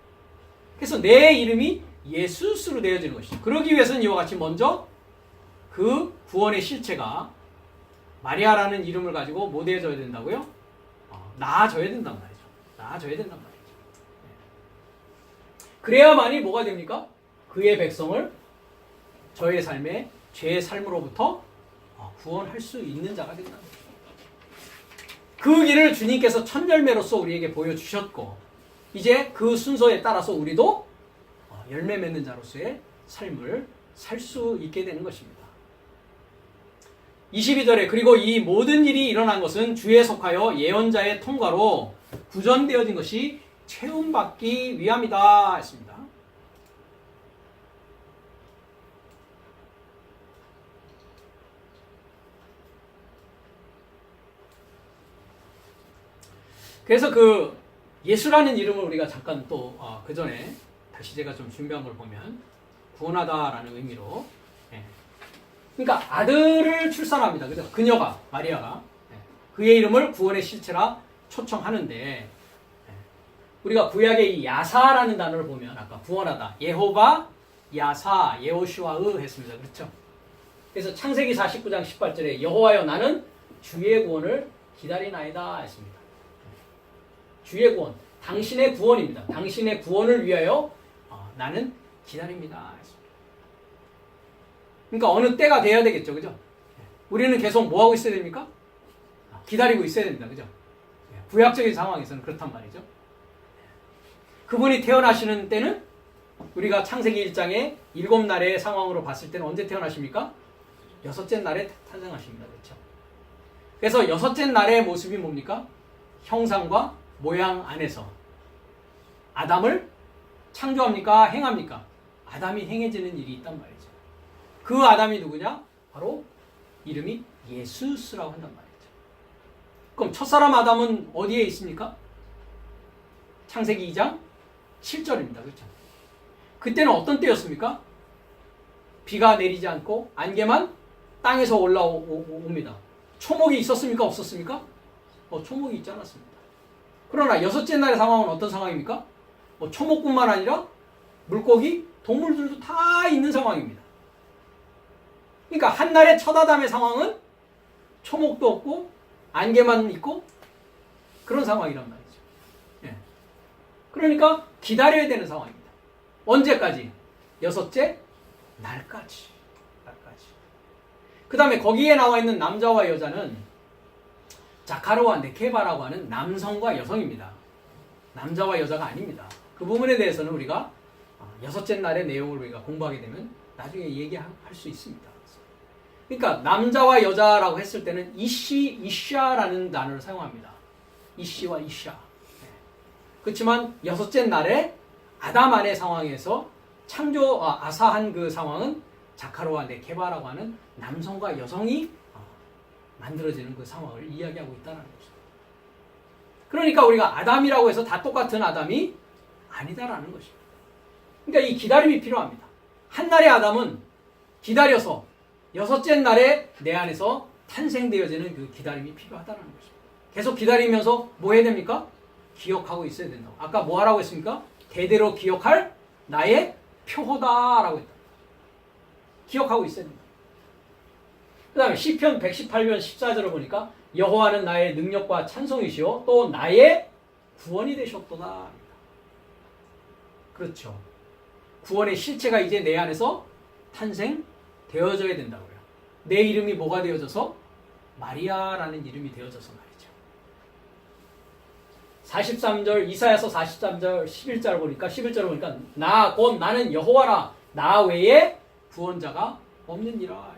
그래서 내 이름이 예수스로 되어지는 것이죠. 그러기 위해서는 이와 같이 먼저 그 구원의 실체가 마리아라는 이름을 가지고 뭐 되어져야 된다고요? 나아져야 된단 말이죠. 나아져야 된단 말이죠. 네. 그래야만이 뭐가 됩니까? 그의 백성을 저의 삶에 죄의 삶으로부터 구원할 수 있는 자가 된다는 거죠. 그 길을 주님께서 첫 열매로서 우리에게 보여주셨고 이제 그 순서에 따라서 우리도 열매 맺는 자로서의 삶을 살 수 있게 되는 것입니다. 22절에 그리고 이 모든 일이 일어난 것은 주에 속하여 예언자의 통과로 구전되어진 것이 채움받기 위함이다 했습니다. 그래서 그 예수라는 이름을 우리가 잠깐 또 그 전에 다시 제가 좀 준비한 걸 보면 구원하다라는 의미로 그러니까 아들을 출산합니다. 그죠? 그녀가 마리아가 그의 이름을 구원의 실체라 초청하는데 우리가 구약의 이 야사라는 단어를 보면 아까 구원하다 예호바 야사 예호슈아으 했습니다. 그렇죠? 그래서 창세기 49장 18절에 여호와여 나는 주의 구원을 기다리나이다 했습니다. 주의 구원, 당신의 구원입니다. 당신의 구원을 위하여 나는 기다립니다. 그러니까 어느 때가 돼야 되겠죠, 그죠? 우리는 계속 뭐 하고 있어야 됩니까? 기다리고 있어야 됩니다, 그죠? 구약적인 상황에서는 그렇단 말이죠. 그분이 태어나시는 때는 우리가 창세기 1장의 7날의 상황으로 봤을 때는 언제 태어나십니까? 6째 날에 탄생하십니다. 그렇죠? 그래서 6째 날의 모습이 뭡니까? 형상과 모양 안에서 아담을 창조합니까? 행합니까? 아담이 행해지는 일이 있단 말이죠. 그 아담이 누구냐? 바로 이름이 예수스라고 한단 말이죠. 그럼 첫사람 아담은 어디에 있습니까? 창세기 2장 7절입니다. 그렇죠? 그때는 어떤 때였습니까? 비가 내리지 않고 안개만 땅에서 올라옵니다. 초목이 있었습니까? 없었습니까? 초목이 있지 않았습니다. 그러나 6째 날의 상황은 어떤 상황입니까? 초목뿐만 아니라 물고기, 동물들도 다 있는 상황입니다. 그러니까 한날의 첫 아담의 상황은 초목도 없고 안개만 있고 그런 상황이란 말이죠. 예. 그러니까 기다려야 되는 상황입니다. 언제까지? 6째 날까지. 그 다음에 거기에 나와 있는 남자와 여자는 자카르와 네케바라고 하는 남성과 여성입니다. 남자와 여자가 아닙니다. 그 부분에 대해서는 우리가 6째 날의 내용을 우리가 공부하게 되면 나중에 얘기할 수 있습니다. 그러니까 남자와 여자라고 했을 때는 이시, 이샤라는 단어를 사용합니다. 이시와 이샤. 그렇지만 6째 날에 아담 안의 상황에서 아사한 그 상황은 자카르와 네케바라고 하는 남성과 여성이 만들어지는 그 상황을 이야기하고 있다는 거죠. 그러니까 우리가 아담이라고 해서 다 똑같은 아담이 아니다라는 것입니다. 그러니까 이 기다림이 필요합니다. 한날의 아담은 기다려서 6째 날에 내 안에서 탄생되어지는 그 기다림이 필요하다는 것입니다. 계속 기다리면서 뭐 해야 됩니까? 기억하고 있어야 된다고. 아까 뭐 하라고 했습니까? 대대로 기억할 나의 표호다라고 했다. 기억하고 있어야 된다. 그 다음에 시편 118편 14절을 보니까 여호와는 나의 능력과 찬송이시오 또 나의 구원이 되셨도다. 그렇죠. 구원의 실체가 이제 내 안에서 탄생되어져야 된다고요. 내 이름이 뭐가 되어져서? 마리아라는 이름이 되어져서 말이죠. 43절 이사야서 43절 11절 보니까 나 곧 나는 여호와라 나 외에 구원자가 없느니라.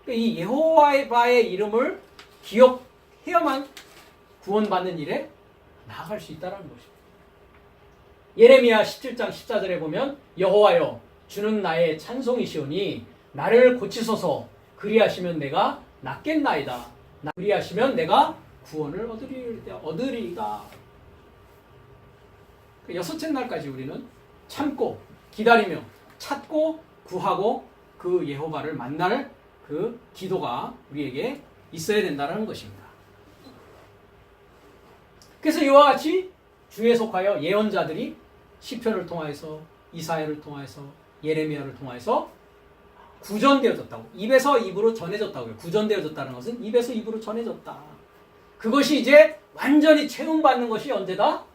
이 여호와의 이름을 기억해야만 구원받는 일에 나아갈 수 있다는 것입니다. 예레미야 17장 14절에 보면 여호와여 주는 나의 찬송이시오니 나를 고치소서 그리하시면 내가 낫겠나이다. 그리하시면 내가 구원을 얻으리이다. 6째 날까지 우리는 참고 기다리며 찾고 구하고 그 여호와를 만날 그 기도가 우리에게 있어야 된다는 것입니다. 그래서 이와 같이 주에 속하여 예언자들이 시편을 통하여서 이사야를 통하여서 예레미야를 통하여서 구전되어졌다고. 입에서 입으로 전해졌다고요. 구전되어졌다는 것은 입에서 입으로 전해졌다. 그것이 이제 완전히 체험받는 것이 언제다?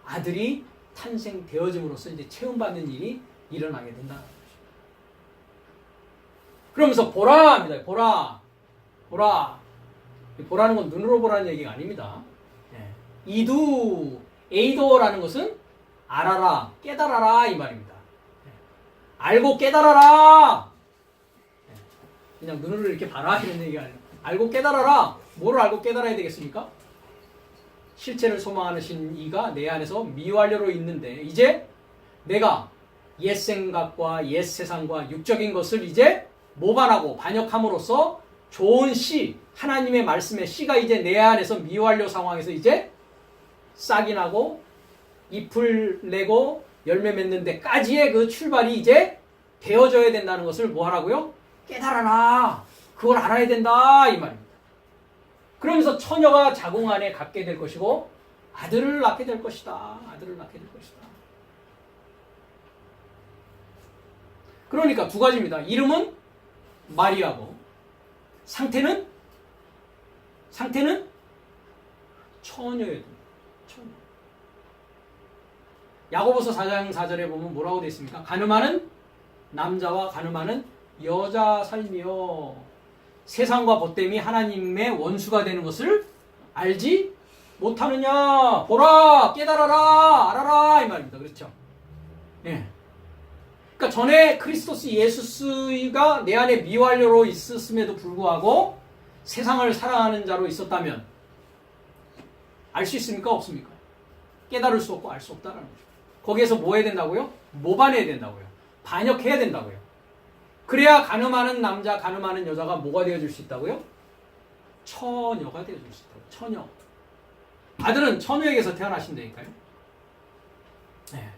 아들이 탄생되어짐으로써 이제 체험받는 일이 일어나게 된다는 것입니다. 그러면서 보라 합니다. 보라. 보라는 건 눈으로 보라는 얘기가 아닙니다. 에이도라는 것은 알아라, 깨달아라 이 말입니다. 알고 깨달아라. 그냥 눈으로 이렇게 봐라 이런 얘기가 아니라 알고 깨달아라. 뭐를 알고 깨달아야 되겠습니까? 실체를 소망하신 이가 내 안에서 미완료로 있는데 이제 내가 옛 생각과 옛 세상과 육적인 것을 이제 모반하고 반역함으로써 좋은 씨, 하나님의 말씀의 씨가 이제 내 안에서 미완료 상황에서 이제 싹이 나고 잎을 내고 열매 맺는 데까지의 그 출발이 이제 되어져야 된다는 것을 뭐 하라고요? 깨달아라. 그걸 알아야 된다 이 말입니다. 그러면서 처녀가 자궁 안에 갖게 될 것이고 아들을 낳게 될 것이다. 그러니까 두 가지입니다. 이름은 마리아고 상태는 처녀여야 됩니다. 처녀. 야고보서 4장 4절에 보면 뭐라고 되어 있습니까? 가늠하는 남자와 가늠하는 여자 삶이요. 세상과 벗됨이 하나님의 원수가 되는 것을 알지 못하느냐. 보라, 깨달아라, 알아라 이 말입니다. 그렇죠? 예. 그러니까 전에 크리스토스 예수가 내 안에 미완료로 있었음에도 불구하고 세상을 사랑하는 자로 있었다면 알 수 있습니까? 없습니까? 깨달을 수 없고 알 수 없다는 거죠. 거기에서 뭐 해야 된다고요? 모반해야 된다고요. 반역해야 된다고요. 그래야 가늠하는 남자, 가늠하는 여자가 뭐가 되어줄 수 있다고요? 처녀가 되어줄 수 있다고요. 처녀. 아들은 처녀에게서 태어나신다니까요. 네.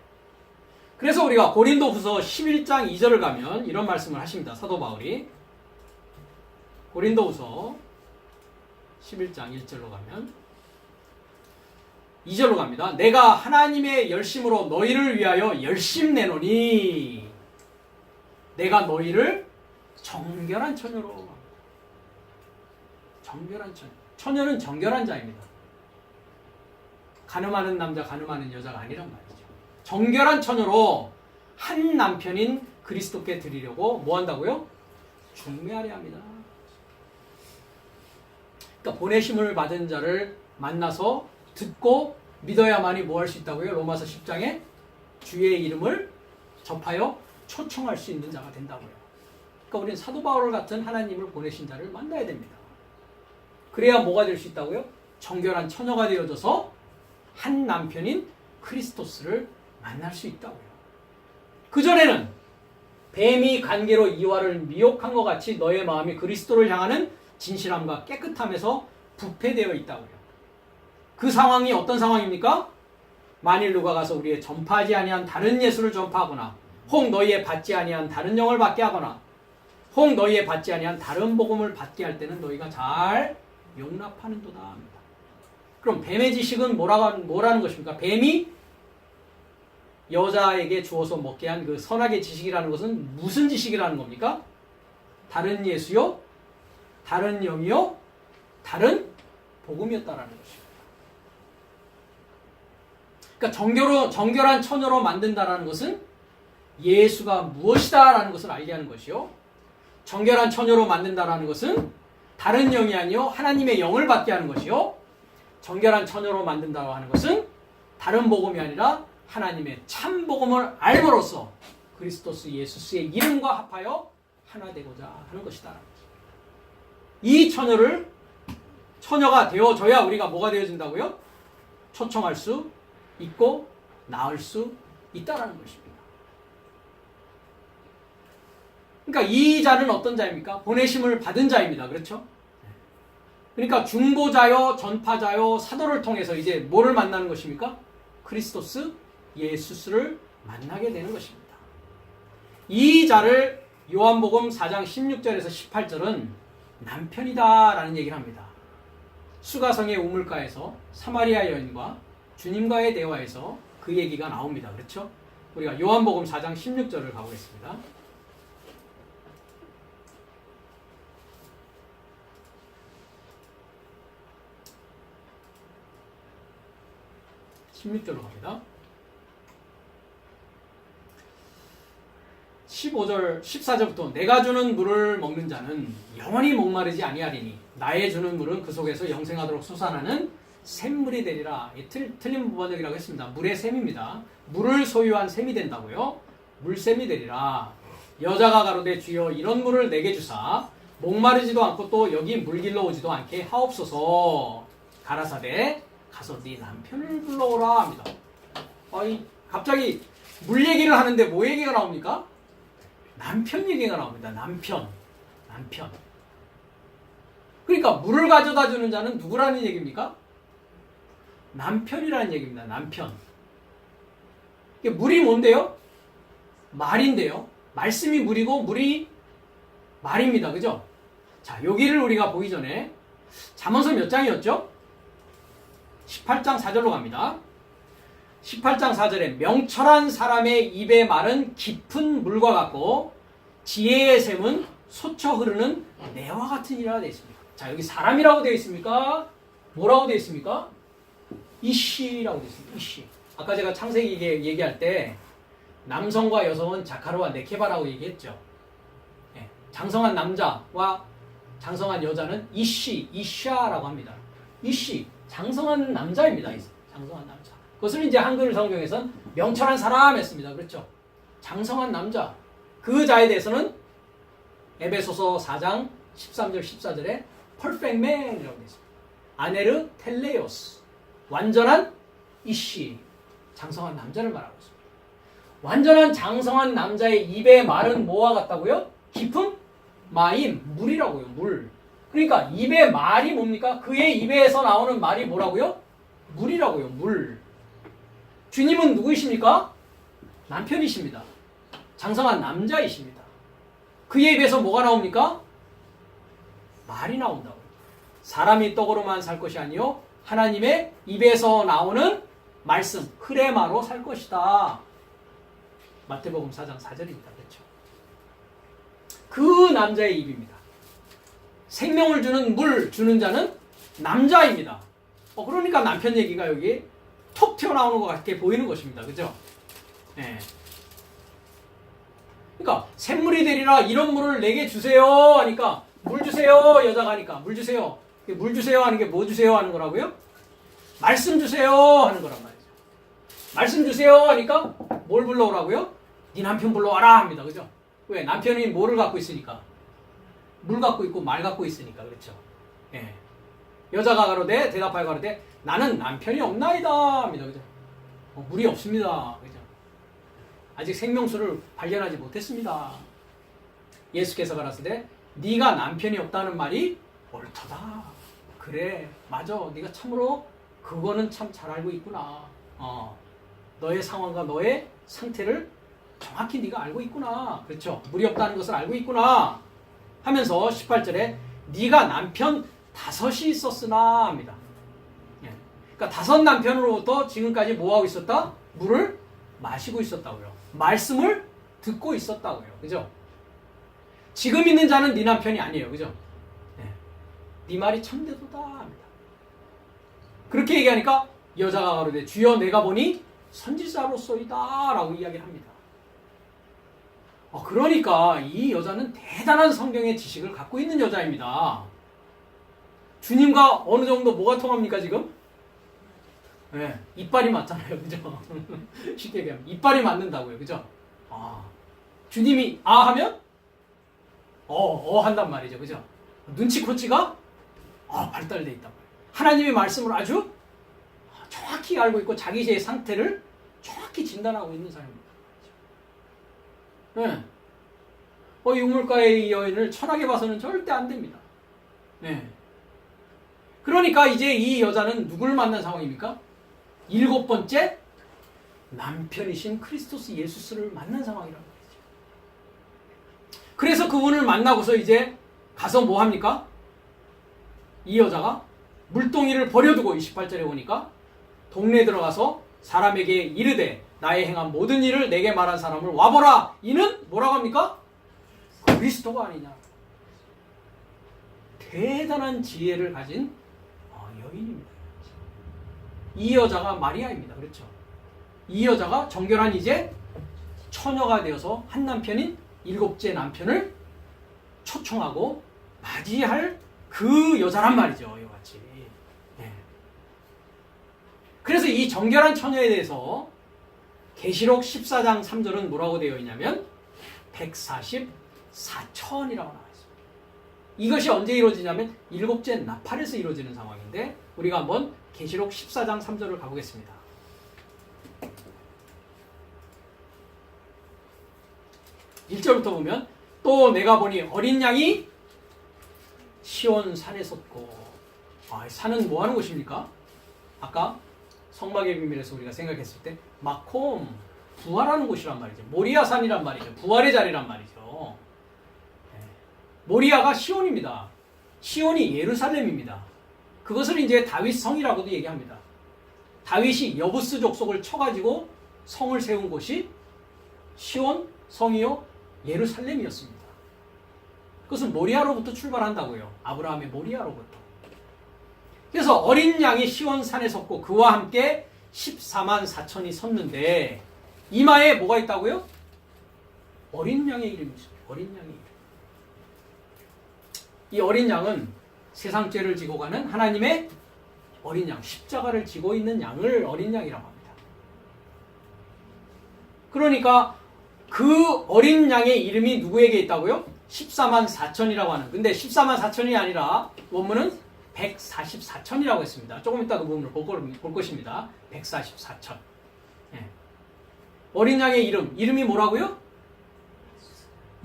그래서 우리가 고린도후서 11장 2절을 가면 이런 말씀을 하십니다. 사도 바울이. 고린도후서 11장 1절로 가면 2절로 갑니다. 내가 하나님의 열심으로 너희를 위하여 열심내노니 내가 너희를 정결한 처녀로. 정결한 처녀. 처녀는 정결한 자입니다. 가늠하는 남자, 가늠하는 여자가 아니란 말이죠. 정결한 처녀로 한 남편인 그리스도께 드리려고 뭐 한다고요? 중매하려 합니다. 그러니까 보내심을 받은 자를 만나서 듣고 믿어야만이 뭐 할 수 있다고요? 로마서 10장에 주의 이름을 접하여 초청할 수 있는 자가 된다고요. 그러니까 우리는 사도 바울 같은 하나님을 보내신 자를 만나야 됩니다. 그래야 뭐가 될 수 있다고요? 정결한 처녀가 되어져서 한 남편인 크리스토스를 만날 수 있다고요. 그전에는 뱀이 관계로 이와를 미혹한 것 같이 너의 마음이 그리스도를 향하는 진실함과 깨끗함에서 부패되어 있다고요. 그 상황이 어떤 상황입니까? 만일 누가 가서 우리의 전파하지 아니한 다른 예수를 전파하거나 혹 너희의 받지 아니한 다른 영을 받게 하거나 혹 너희의 받지 아니한 다른 복음을 받게 할 때는 너희가 잘 용납하는도다 합니다. 그럼 뱀의 지식은 뭐라는 것입니까? 뱀이 여자에게 주어서 먹게 한 그 선악의 지식이라는 것은 무슨 지식이라는 겁니까? 다른 예수요? 다른 영이요? 다른 복음이었다라는 것입니다. 그러니까 정결한 처녀로 만든다라는 것은 예수가 무엇이다라는 것을 알게 하는 것이요. 정결한 처녀로 만든다라는 것은 다른 영이 아니요 하나님의 영을 받게 하는 것이요. 정결한 처녀로 만든다고 하는 것은 다른 복음이 아니라 하나님의 참 복음을 알므로써 그리스도스 예수스의 이름과 합하여 하나 되고자 하는 것이다. 이 처녀가 되어져야 우리가 뭐가 되어진다고요? 초청할 수 있고 낳을 수 있다라는 것입니다. 그러니까 이 자는 어떤 자입니까? 보내심을 받은 자입니다. 그렇죠? 그러니까 중보자요, 전파자요, 사도를 통해서 이제 뭐를 만나는 것입니까? 크리스토스 예수스를 만나게 되는 것입니다. 이 자를 요한복음 4장 16절에서 18절은 남편이다라는 얘기를 합니다. 수가성의 우물가에서 사마리아 여인과 주님과의 대화에서 그 얘기가 나옵니다. 그렇죠? 우리가 요한복음 4장 16절을 가보겠습니다. (16절로) 갑니다. 15절, 14절부터 내가 주는 물을 먹는 자는 영원히 목마르지 아니하리니 나의 주는 물은 그 속에서 영생하도록 솟아나는 샘물이 되리라. 틀린 번역이라고 했습니다. 물의 샘입니다. 물을 소유한 샘이 된다고요. 물샘이 되리라. 여자가 가로되 주여 이런 물을 내게 주사 목마르지도 않고 또 여기 물 길러 오지도 않게 하옵소서. 가라사대 가서 네 남편을 불러오라 합니다. 갑자기 물 얘기를 하는데 뭐 얘기가 나옵니까? 남편 얘기가 나옵니다. 남편. 그러니까 물을 가져다 주는 자는 누구라는 얘기입니까? 남편이라는 얘기입니다. 남편. 이게 물이 뭔데요? 말인데요. 말씀이 물이고 물이 말입니다. 그죠? 자, 여기를 우리가 보기 전에 잠언서 몇 장이었죠? 18장 4절로 갑니다. 18장 4절에 명철한 사람의 입의 말은 깊은 물과 같고 지혜의 샘은 솟쳐 흐르는 내와 같으니라 되어 있습니다. 자, 여기 사람이라고 되어 있습니까? 뭐라고 되어 있습니까? 이시라고 되어 있습니다. 이시. 아까 제가 창세기 얘기할 때 남성과 여성은 자카르와 네케바라고 얘기했죠. 예, 장성한 남자와 장성한 여자는 이시, 이샤라고 합니다. 이시, 장성한 남자입니다. 장성한 남자. 그것을 이제 한글 성경에서는 명철한 사람 했습니다. 그렇죠? 장성한 남자. 그 자에 대해서는 에베소서 4장 13절 14절에 perfect man이라고 되어 있습니다. 아네르 텔레오스. 완전한 이시. 장성한 남자를 말하고 있습니다. 완전한 장성한 남자의 입의 말은 뭐와 같다고요? 깊은 마임, 물이라고요. 물. 그러니까 입의 말이 뭡니까? 그의 입에서 나오는 말이 뭐라고요? 물이라고요. 물. 주님은 누구이십니까? 남편이십니다. 장성한 남자이십니다. 그의 입에서 뭐가 나옵니까? 말이 나온다고요. 사람이 떡으로만 살 것이 아니요 하나님의 입에서 나오는 말씀, 흐레마로 살 것이다. 마태복음 4장 4절입니다. 그렇죠? 그 남자의 입입니다. 생명을 주는 물 주는 자는 남자입니다. 그러니까 남편 얘기가 여기 톡 튀어나오는 것 같게 보이는 것입니다. 그죠? 네. 그러니까 샘물이 되리라 이런 물을 내게 주세요 하니까 물 주세요 여자가 하니까 물 주세요. 물 주세요 하는 게 뭐 주세요 하는 거라고요? 말씀 주세요 하는 거란 말이죠. 말씀 주세요 하니까 뭘 불러오라고요? 네 남편 불러와라 합니다. 그죠? 왜? 남편이 뭐를 갖고 있으니까? 물 갖고 있고 말 갖고 있으니까. 그렇죠? 예. 여자가 가로되 대답하여 가로되 나는 남편이 없나이다 합니다. 그죠? 물이 없습니다. 그죠? 아직 생명수를 발견하지 못했습니다. 예수께서 가라사대 네가 남편이 없다는 말이 옳도다. 그래 맞아. 네가 참으로 그거는 참 잘 알고 있구나. 너의 상황과 너의 상태를 정확히 네가 알고 있구나. 그렇죠? 물이 없다는 것을 알고 있구나 하면서 18절에 네가 남편 5이 있었으나 합니다. 예. 그러니까 5 남편으로부터 지금까지 뭐하고 있었다? 물을 마시고 있었다고요. 말씀을 듣고 있었다고요. 그죠? 지금 있는 자는 네 남편이 아니에요. 그죠? 예. 네 말이 참되도다 합니다. 그렇게 얘기하니까 여자가 가로되 주여 내가 보니 선지자로소이다 라고 이야기를 합니다. 그러니까 이 여자는 대단한 성경의 지식을 갖고 있는 여자입니다. 주님과 어느 정도 뭐가 통합니까 지금? 네, 이빨이 맞잖아요. 그죠? 쉽게 얘기하면 이빨이 맞는다고요. 그죠? 주님이 하면 한단 말이죠. 그죠? 눈치코치가 발달되어 있단 말이에요. 하나님의 말씀을 아주 정확히 알고 있고 자기의 상태를 정확히 진단하고 있는 사람입니다. 네. 유물가의 여인을 천하게 봐서는 절대 안 됩니다. 네. 그러니까 이제 이 여자는 누굴 만난 상황입니까? 7번째 남편이신 크리스토스 예수스를 만난 상황이라는 거죠. 그래서 그분을 만나고서 이제 가서 뭐 합니까? 이 여자가 물동이를 버려두고 28절에 보니까 동네에 들어가서 사람에게 이르되 나의 행한 모든 일을 내게 말한 사람을 와보라. 이는 뭐라고 합니까? 그리스도가 아니냐. 대단한 지혜를 가진 여인입니다. 이 여자가 마리아입니다. 그렇죠? 이 여자가 정결한 이제 처녀가 되어서 한 남편인 7째 남편을 초청하고 맞이할 그 여자란 말이죠. 이같이. 네. 그래서 이 정결한 처녀에 대해서 계시록 14장 3절은 뭐라고 되어 있냐면 144천이라고 나와 있습니다. 이것이 언제 이루어지냐면 7째 나팔에서 이루어지는 상황인데 우리가 한번 계시록 14장 3절을 가보겠습니다. (1절부터) 보면 또 내가 보니 어린 양이 시온 산에 섰고 산은 뭐 하는 곳입니까? 아까 성막의 비밀에서 우리가 생각했을 때 마콤 부활하는 곳이란 말이죠. 모리아산이란 말이죠. 부활의 자리란 말이죠. 모리아가 시온입니다. 시온이 예루살렘입니다. 그것을 이제 다윗 성이라고도 얘기합니다. 다윗이 여부스 족속을 쳐가지고 성을 세운 곳이 시온 성이요 예루살렘이었습니다. 그것은 모리아로부터 출발한다고요. 아브라함의 모리아로부터. 그래서 어린 양이 시온산에 섰고 그와 함께 14만 4천이 섰는데 이마에 뭐가 있다고요? 어린 양의 이름이 있어요. 어린 양의 이름. 이 어린 양은 세상 죄를 지고 가는 하나님의 어린 양, 십자가를 지고 있는 양을 어린 양이라고 합니다. 그러니까 그 어린 양의 이름이 누구에게 있다고요? 14만 4천이라고 하는. 근데 14만 4천이 아니라 원문은 144천이라고 했습니다. 조금 이따 그 부분을 볼 것입니다. 144천. 예. 어린 양의 이름이 뭐라고요?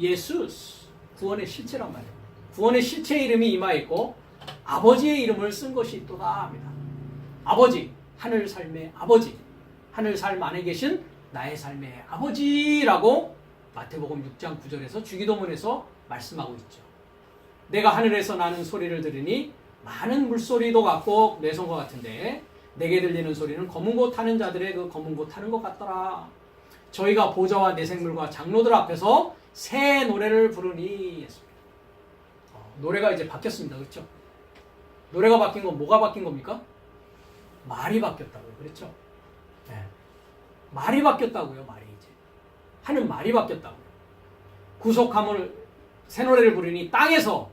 예수스. 구원의 실체란 말이에요. 구원의 실체 이름이 이마에 있고 아버지의 이름을 쓴 것이 있도다 합니다. 아버지, 하늘 삶의 아버지, 하늘 삶 안에 계신 나의 삶의 아버지라고 마태복음 6장 9절에서 주기도문에서 말씀하고 있죠. 내가 하늘에서 나는 소리를 들으니 많은 물소리도 같고 매성과 같은데 내게 들리는 소리는 검은 고 타는 자들의 그 검은 고 타는 것 같더라. 저희가 보좌와 내생물과 장로들 앞에서 새 노래를 부르니 했습니다. 노래가 이제 바뀌었습니다. 그렇죠? 노래가 바뀐 건 뭐가 바뀐 겁니까? 말이 바뀌었다고요. 그렇죠? 네. 말이 바뀌었다고요. 말이 이제 하는 말이 바뀌었다고요. 구속함을 새 노래를 부르니 땅에서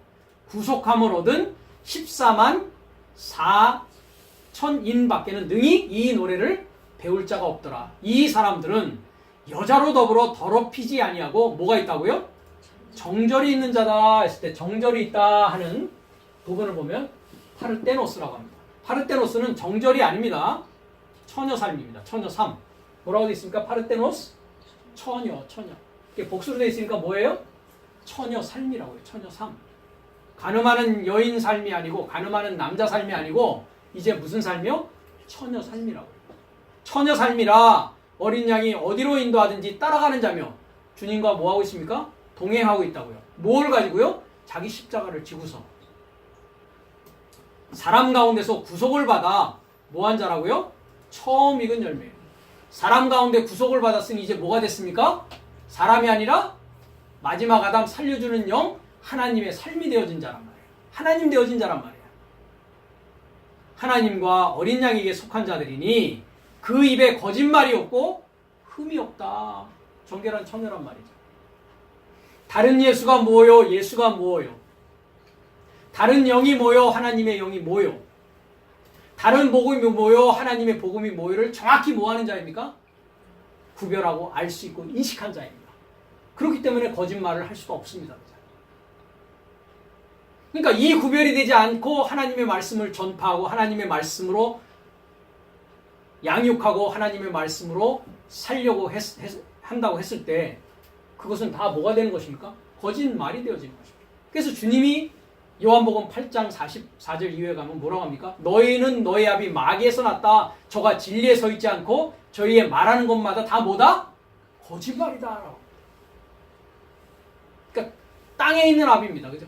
구속함을 얻은 14만 4천인 밖에는 능히 이 노래를 배울 자가 없더라. 이 사람들은 여자로 더불어 더럽히지 아니하고 뭐가 있다고요? 정절이 있는 자다 했을 때 정절이 있다 하는 부분을 보면 파르테노스라고 합니다. 파르테노스는 정절이 아닙니다. 처녀 삶입니다. 처녀 삶. 뭐라고 되어 있습니까? 파르테노스? 처녀. 이게 복수로 되어 있으니까 뭐예요? 처녀 삶이라고요. 처녀 삶. 가늠하는 여인 삶이 아니고 가늠하는 남자 삶이 아니고 이제 무슨 삶이요? 처녀 삶이라고요. 처녀 삶이라 어린 양이 어디로 인도하든지 따라가는 자며 주님과 뭐하고 있습니까? 동행하고 있다고요. 뭘 가지고요? 자기 십자가를 지고서 사람 가운데서 구속을 받아 뭐한 자라고요? 처음 익은 열매예요. 사람 가운데 구속을 받았으니 이제 뭐가 됐습니까? 사람이 아니라 마지막 아담 살려주는 영 하나님의 삶이 되어진 자란 말이에요. 하나님 되어진 자란 말이에요. 하나님과 어린 양에게 속한 자들이니 그 입에 거짓말이 없고 흠이 없다. 정결한 처녀란 말이죠. 다른 예수가 뭐요? 예수가 뭐요? 다른 영이 뭐요? 하나님의 영이 뭐요? 다른 복음이 뭐요? 하나님의 복음이 뭐요를 정확히 뭐하는 자입니까? 구별하고 알 수 있고 인식한 자입니다. 그렇기 때문에 거짓말을 할 수가 없습니다. 그러니까 이 구별이 되지 않고 하나님의 말씀을 전파하고 하나님의 말씀으로 양육하고 하나님의 말씀으로 살려고 한다고 했을 때 그것은 다 뭐가 되는 것입니까? 거짓말이 되어지는 것입니다. 그래서 주님이 요한복음 8장 44절 이후에 가면 뭐라고 합니까? 너희는 너희 아비 마귀에서 났다. 저가 진리에 서 있지 않고 저희의 말하는 것마다 다 뭐다? 거짓말이다. 그러니까 땅에 있는 아비입니다. 그죠?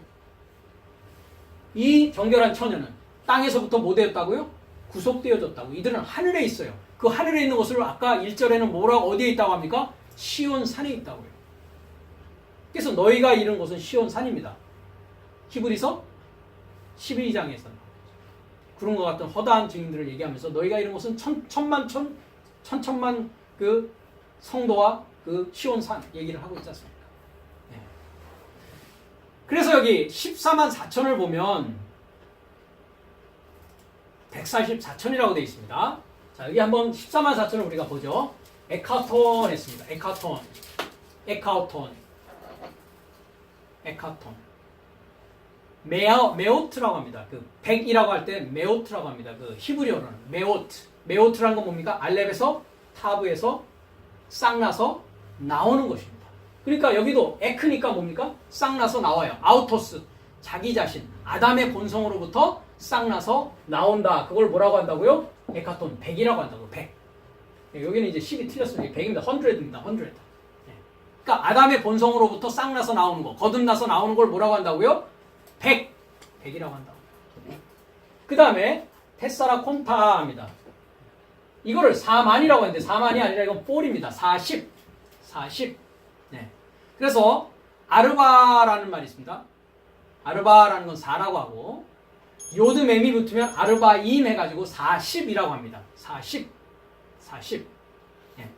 이 정결한 처녀는 땅에서부터 뭐 되었다고요? 구속되어졌다고. 이들은 하늘에 있어요. 그 하늘에 있는 것을 아까 1절에는 뭐라고 어디에 있다고 합니까? 시온산에 있다고요. 그래서 너희가 이른 곳은 시온산입니다. 히브리서 12장에서 그런 것 같은 허다한 증인들을 얘기하면서 너희가 이런 것은 천천만 그 성도와 그 시온산 얘기를 하고 있지 않습니까? 네. 그래서 여기 14만 4천을 보면 144천이라고 되어 있습니다. 자, 여기 한번 14만 4천을 우리가 보죠. 에카톤 했습니다. 에카톤. 메오트라고 합니다. 그 100이라고 할 때 메오트라고 합니다. 그 히브리어로는 메오트라는 건 뭡니까? 알렙에서 타브에서 쌍나서 나오는 것입니다. 그러니까 여기도 에크니까 뭡니까? 쌍나서 나와요. 아우토스, 자기 자신, 아담의 본성으로부터 쌍나서 나온다. 그걸 뭐라고 한다고요? 에카톤, 100이라고 한다고. 100. 여기는 이제 10이 틀렸습니다. 100입니다. 100입니다. 100. 그러니까 아담의 본성으로부터 쌍나서 나오는 거, 거듭나서 나오는 걸 뭐라고 한다고요? 100이라고 한다고. 그 다음에 테사라 콘타입니다. 이거를 4만이라고 했는데 4만이 아니라 이건 4입니다. 40. 네. 그래서 아르바라는 말이 있습니다. 아르바라는 건 4라고 하고 요드 맴이 붙으면 아르바임 해가지고 40이라고 합니다. 40. 예.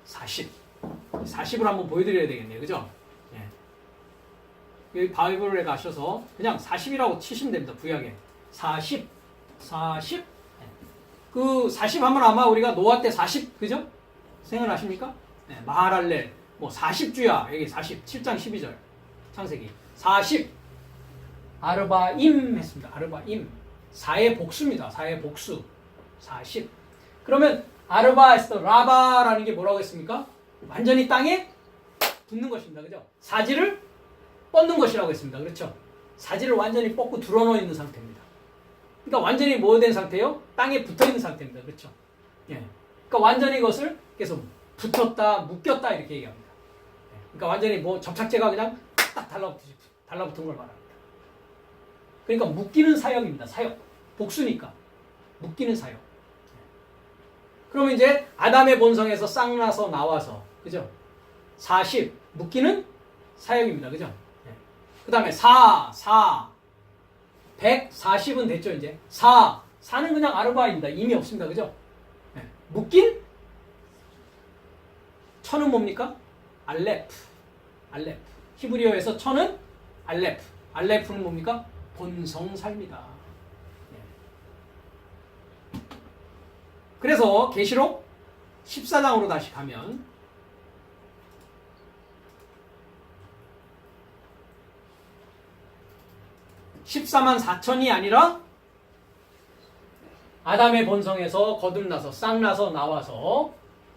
40을 한번 보여드려야 되겠네요. 그죠? 예. 여기 바이블에 가셔서 그냥 40이라고 치시면 됩니다. 구약에. 40. 예. 그 40 하면 아마 우리가 노아 때 40, 그죠? 생각나십니까? 예. 마할랄렐. 뭐 40주야. 여기 40. 7장 12절. 창세기. 40. 아르바임 했습니다. 아르바임. 4의 복수입니다. 4의 복수. 40. 그러면 아르바에서 라바라는 게 뭐라고 했습니까? 완전히 땅에 붙는 것입니다. 그죠? 사지를 뻗는 것이라고 했습니다. 그렇죠? 사지를 완전히 뻗고 드러놓여 있는 상태입니다. 그러니까 완전히 뭐 된 상태예요? 땅에 붙어 있는 상태입니다. 그렇죠? 예. 그러니까 완전히 이것을 계속 붙었다, 묶였다 이렇게 얘기합니다. 그러니까 완전히 뭐 접착제가 그냥 딱 달라붙은 걸 말합니다. 그러니까 묶이는 사역입니다. 사역. 복수니까. 묶이는 사역. 그러면 이제 아담의 본성에서 싹나서 나와서, 그죠? 40. 묶이는 사역입니다. 그죠? 그 다음에 140은 됐죠, 이제. 4는 그냥 아르바입니다. 이미 없습니다. 그죠? 묶인? 천은 뭡니까? 알레프. 히브리어에서 천은 알레프. 알레프는 뭡니까? 본성살입니다. 그래서 계시록 14장으로 다시 가면 (14만 4천이) 아니라 아담의 본성에서 거듭나서 싹나서 나와서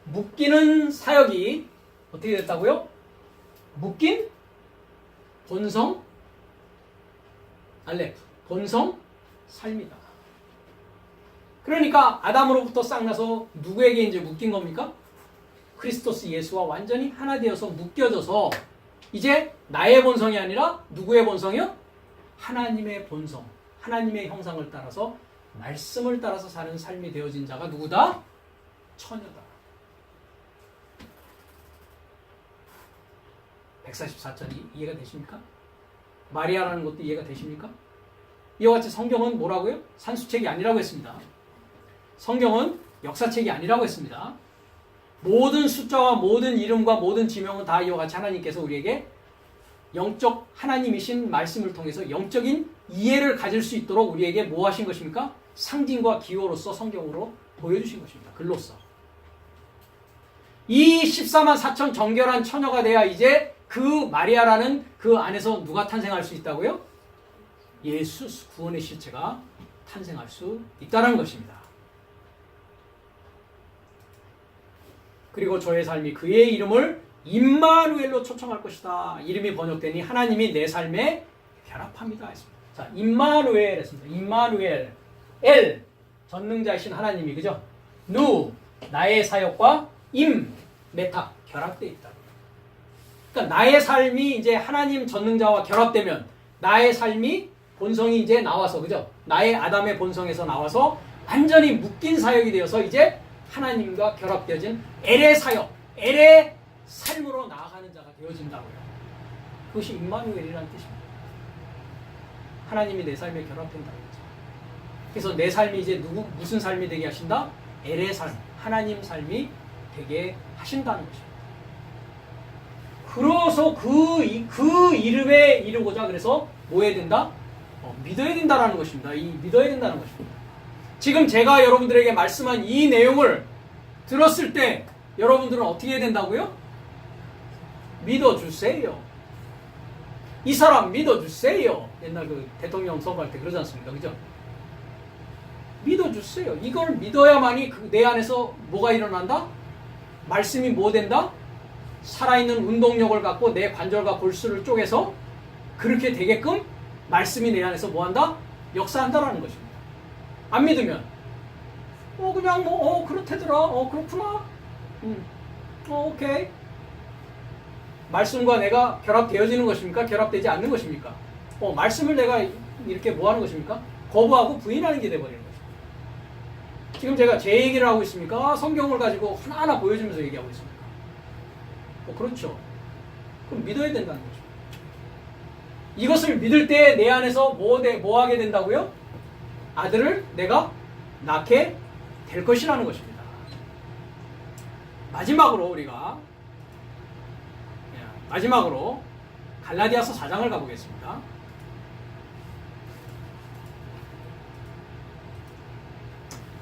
묶이는 사역이 어떻게 됐다고요? 묶인 본성 알레프, 본성 삶이다. 그러니까 아담으로부터 싹나서 누구에게 이제 묶인 겁니까? 크리스토스 예수와 완전히 하나 되어서 묶여져서 이제 나의 본성이 아니라 누구의 본성이요? 하나님의 본성, 하나님의 형상을 따라서 말씀을 따라서 사는 삶이 되어진 자가 누구다? 처녀다. 144절이 이해가 되십니까? 마리아라는 것도 이해가 되십니까? 이와 같이 성경은 뭐라고요? 산수책이 아니라고 했습니다. 성경은 역사책이 아니라고 했습니다. 모든 숫자와 모든 이름과 모든 지명은 다 이와 같이 하나님께서 우리에게 영적 하나님이신 말씀을 통해서 영적인 이해를 가질 수 있도록 우리에게 뭐 하신 것입니까? 상징과 기호로서 성경으로 보여주신 것입니다. 글로써. 이 14만 4천 정결한 처녀가 돼야 이제 그 마리아라는 그 안에서 누가 탄생할 수 있다고요? 예수 구원의 실체가 탄생할 수 있다는 것입니다. 그리고 저의 삶이 그의 이름을 임마누엘로 초청할 것이다. 이름이 번역되니 하나님이 내 삶에 결합합니다. 했습니다. 자, 임마누엘 했습니다. 임마누엘. 엘, 전능자이신 하나님이, 그죠? 누, 나의 사역과 임, 메타, 결합되어 있다. 그러니까 나의 삶이 이제 하나님 전능자와 결합되면 나의 삶이 본성이 이제 나와서, 그죠? 나의 아담의 본성에서 나와서 완전히 묶인 사역이 되어서 이제 하나님과 결합되어진 엘의 사역, 엘의 삶으로 나아가는 자가 되어진다고요. 그것이 임마누엘이라는 뜻입니다. 하나님이 내 삶에 결합된다는 거죠. 그래서 내 삶이 이제 무슨 삶이 되게 하신다? 엘의 삶, 하나님 삶이 되게 하신다는 것입니다. 그래서 그 이름에 이르고자 그래서 뭐 해야 된다? 믿어야 된다라는 것입니다. 믿어야 된다는 것입니다. 지금 제가 여러분들에게 말씀한 이 내용을 들었을 때 여러분들은 어떻게 해야 된다고요? 믿어주세요. 이 사람 믿어주세요. 옛날 그 대통령 선거할 때 그러지 않습니까? 그죠? 믿어주세요. 이걸 믿어야만이 내 안에서 뭐가 일어난다? 말씀이 뭐 된다? 살아있는 운동력을 갖고 내 관절과 골수를 쪼개서 그렇게 되게끔 말씀이 내 안에서 뭐한다? 역사한다라는 것입니다. 안 믿으면 그냥 그렇대더라. 그렇구나. 오케이. 말씀과 내가 결합되어지는 것입니까? 결합되지 않는 것입니까? 말씀을 내가 이렇게 뭐 하는 것입니까? 거부하고 부인하는 게 돼버리는 것입니다. 지금 제가 제 얘기를 하고 있습니까? 성경을 가지고 하나하나 보여주면서 얘기하고 있습니까? 그렇죠. 그럼 믿어야 된다는 거죠. 이것을 믿을 때 내 안에서 뭐 하게 된다고요? 아들을 내가 낳게 될 것이라는 것입니다. 마지막으로 갈라디아서 4장을 가보겠습니다.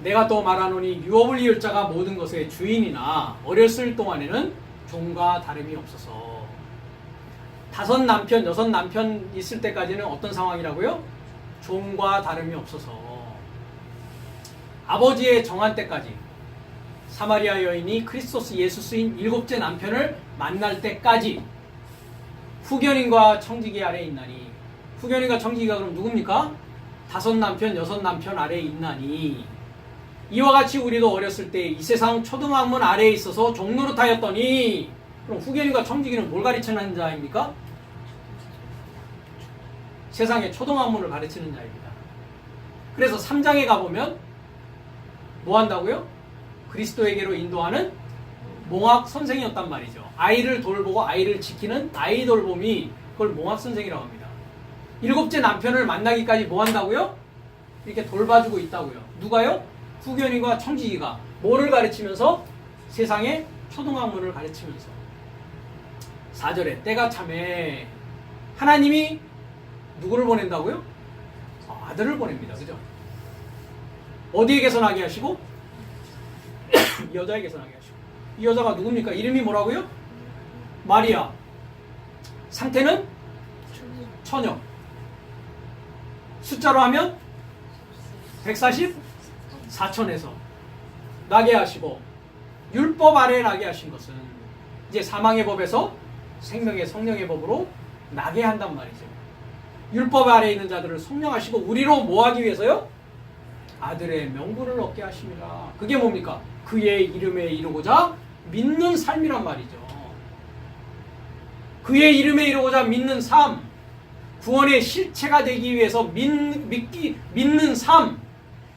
내가 또 말하노니 유업을 이을 자가 모든 것의 주인이나 어렸을 동안에는 종과 다름이 없어서. 5 남편, 6 남편 있을 때까지는 어떤 상황이라고요? 종과 다름이 없어서. 아버지의 정한 때까지, 사마리아 여인이 크리스토스 예수스인 7째 남편을 만날 때까지 후견인과 청지기 아래에 있나니. 후견인과 청지기가 그럼 누굽니까? 5 남편, 6 남편 아래에 있나니. 이와 같이 우리도 어렸을 때 이 세상 초등학문 아래에 있어서 종노릇하였더니. 그럼 후견인과 청지기는 뭘 가르치는 자입니까? 세상의 초등학문을 가르치는 자입니다. 그래서 3장에 가보면 뭐 한다고요? 그리스도에게로 인도하는 몽학 선생이었단 말이죠. 아이를 돌보고 아이를 지키는 아이 돌봄이, 그걸 몽학 선생이라고 합니다. 7째 남편을 만나기까지 뭐 한다고요? 이렇게 돌봐주고 있다고요. 누가요? 후견인과 청지기가 뭐를 가르치면서? 세상의 초등학문을 가르치면서. 4절에 때가 참에 하나님이 누구를 보낸다고요? 아들을 보냅니다. 그죠? 어디에게서 나게 하시고? 여자에게서 나게 하시고. 이 여자가 누굽니까? 이름이 뭐라고요? 마리아. 상태는? 처녀. 숫자로 하면 144천에서 나게 하시고, 율법 아래에 나게 하신 것은 이제 사망의 법에서 생명의 성령의 법으로 나게 한단 말이죠. 율법 아래에 있는 자들을 성령하시고 우리로 뭐 하기 위해서요? 아들의 명분을 얻게 하심이라. 그게 뭡니까? 그의 이름에 이르고자 믿는 삶이란 말이죠. 그의 이름에 이르고자 믿는 삶, 구원의 실체가 되기 위해서 믿는 삶,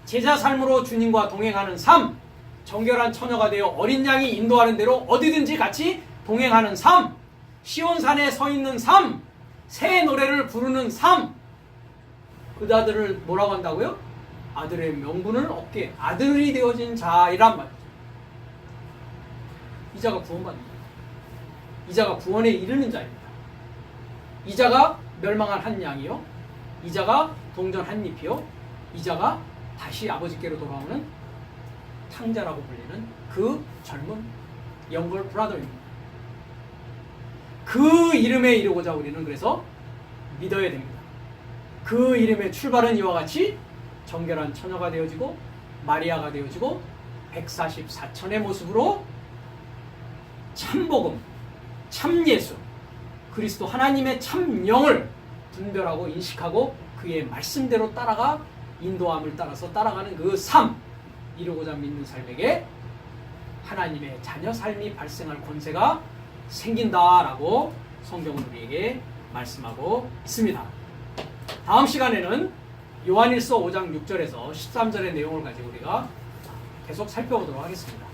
제자 삶으로 주님과 동행하는 삶, 정결한 처녀가 되어 어린 양이 인도하는 대로 어디든지 같이 동행하는 삶, 시온산에 서 있는 삶, 새 노래를 부르는 삶. 그 자들을 뭐라고 한다고요? 아들의 명분을 얻게, 아들이 되어진 자이란 말이죠. 이 자가 구원받는다. 이 자가 구원에 이르는 자입니다. 이 자가 멸망한 한 양이요, 이 자가 동전 한 잎이요, 이 자가 다시 아버지께로 돌아오는 탕자라고 불리는 그 젊은 영걸 브라더입니다. 그 이름에 이르고자 우리는 그래서 믿어야 됩니다. 그 이름의 출발은 이와 같이 정결한 처녀가 되어지고 마리아가 되어지고 144천의 모습으로 참복음, 참예수, 그리스도 하나님의 참영을 분별하고 인식하고 그의 말씀대로 따라가 인도함을 따라서 따라가는 그 삶, 이루고자 믿는 삶에게 하나님의 자녀 삶이 발생할 권세가 생긴다라고 성경은 우리에게 말씀하고 있습니다. 다음 시간에는 요한일서 5장 6절에서 13절의 내용을 가지고 우리가 계속 살펴보도록 하겠습니다.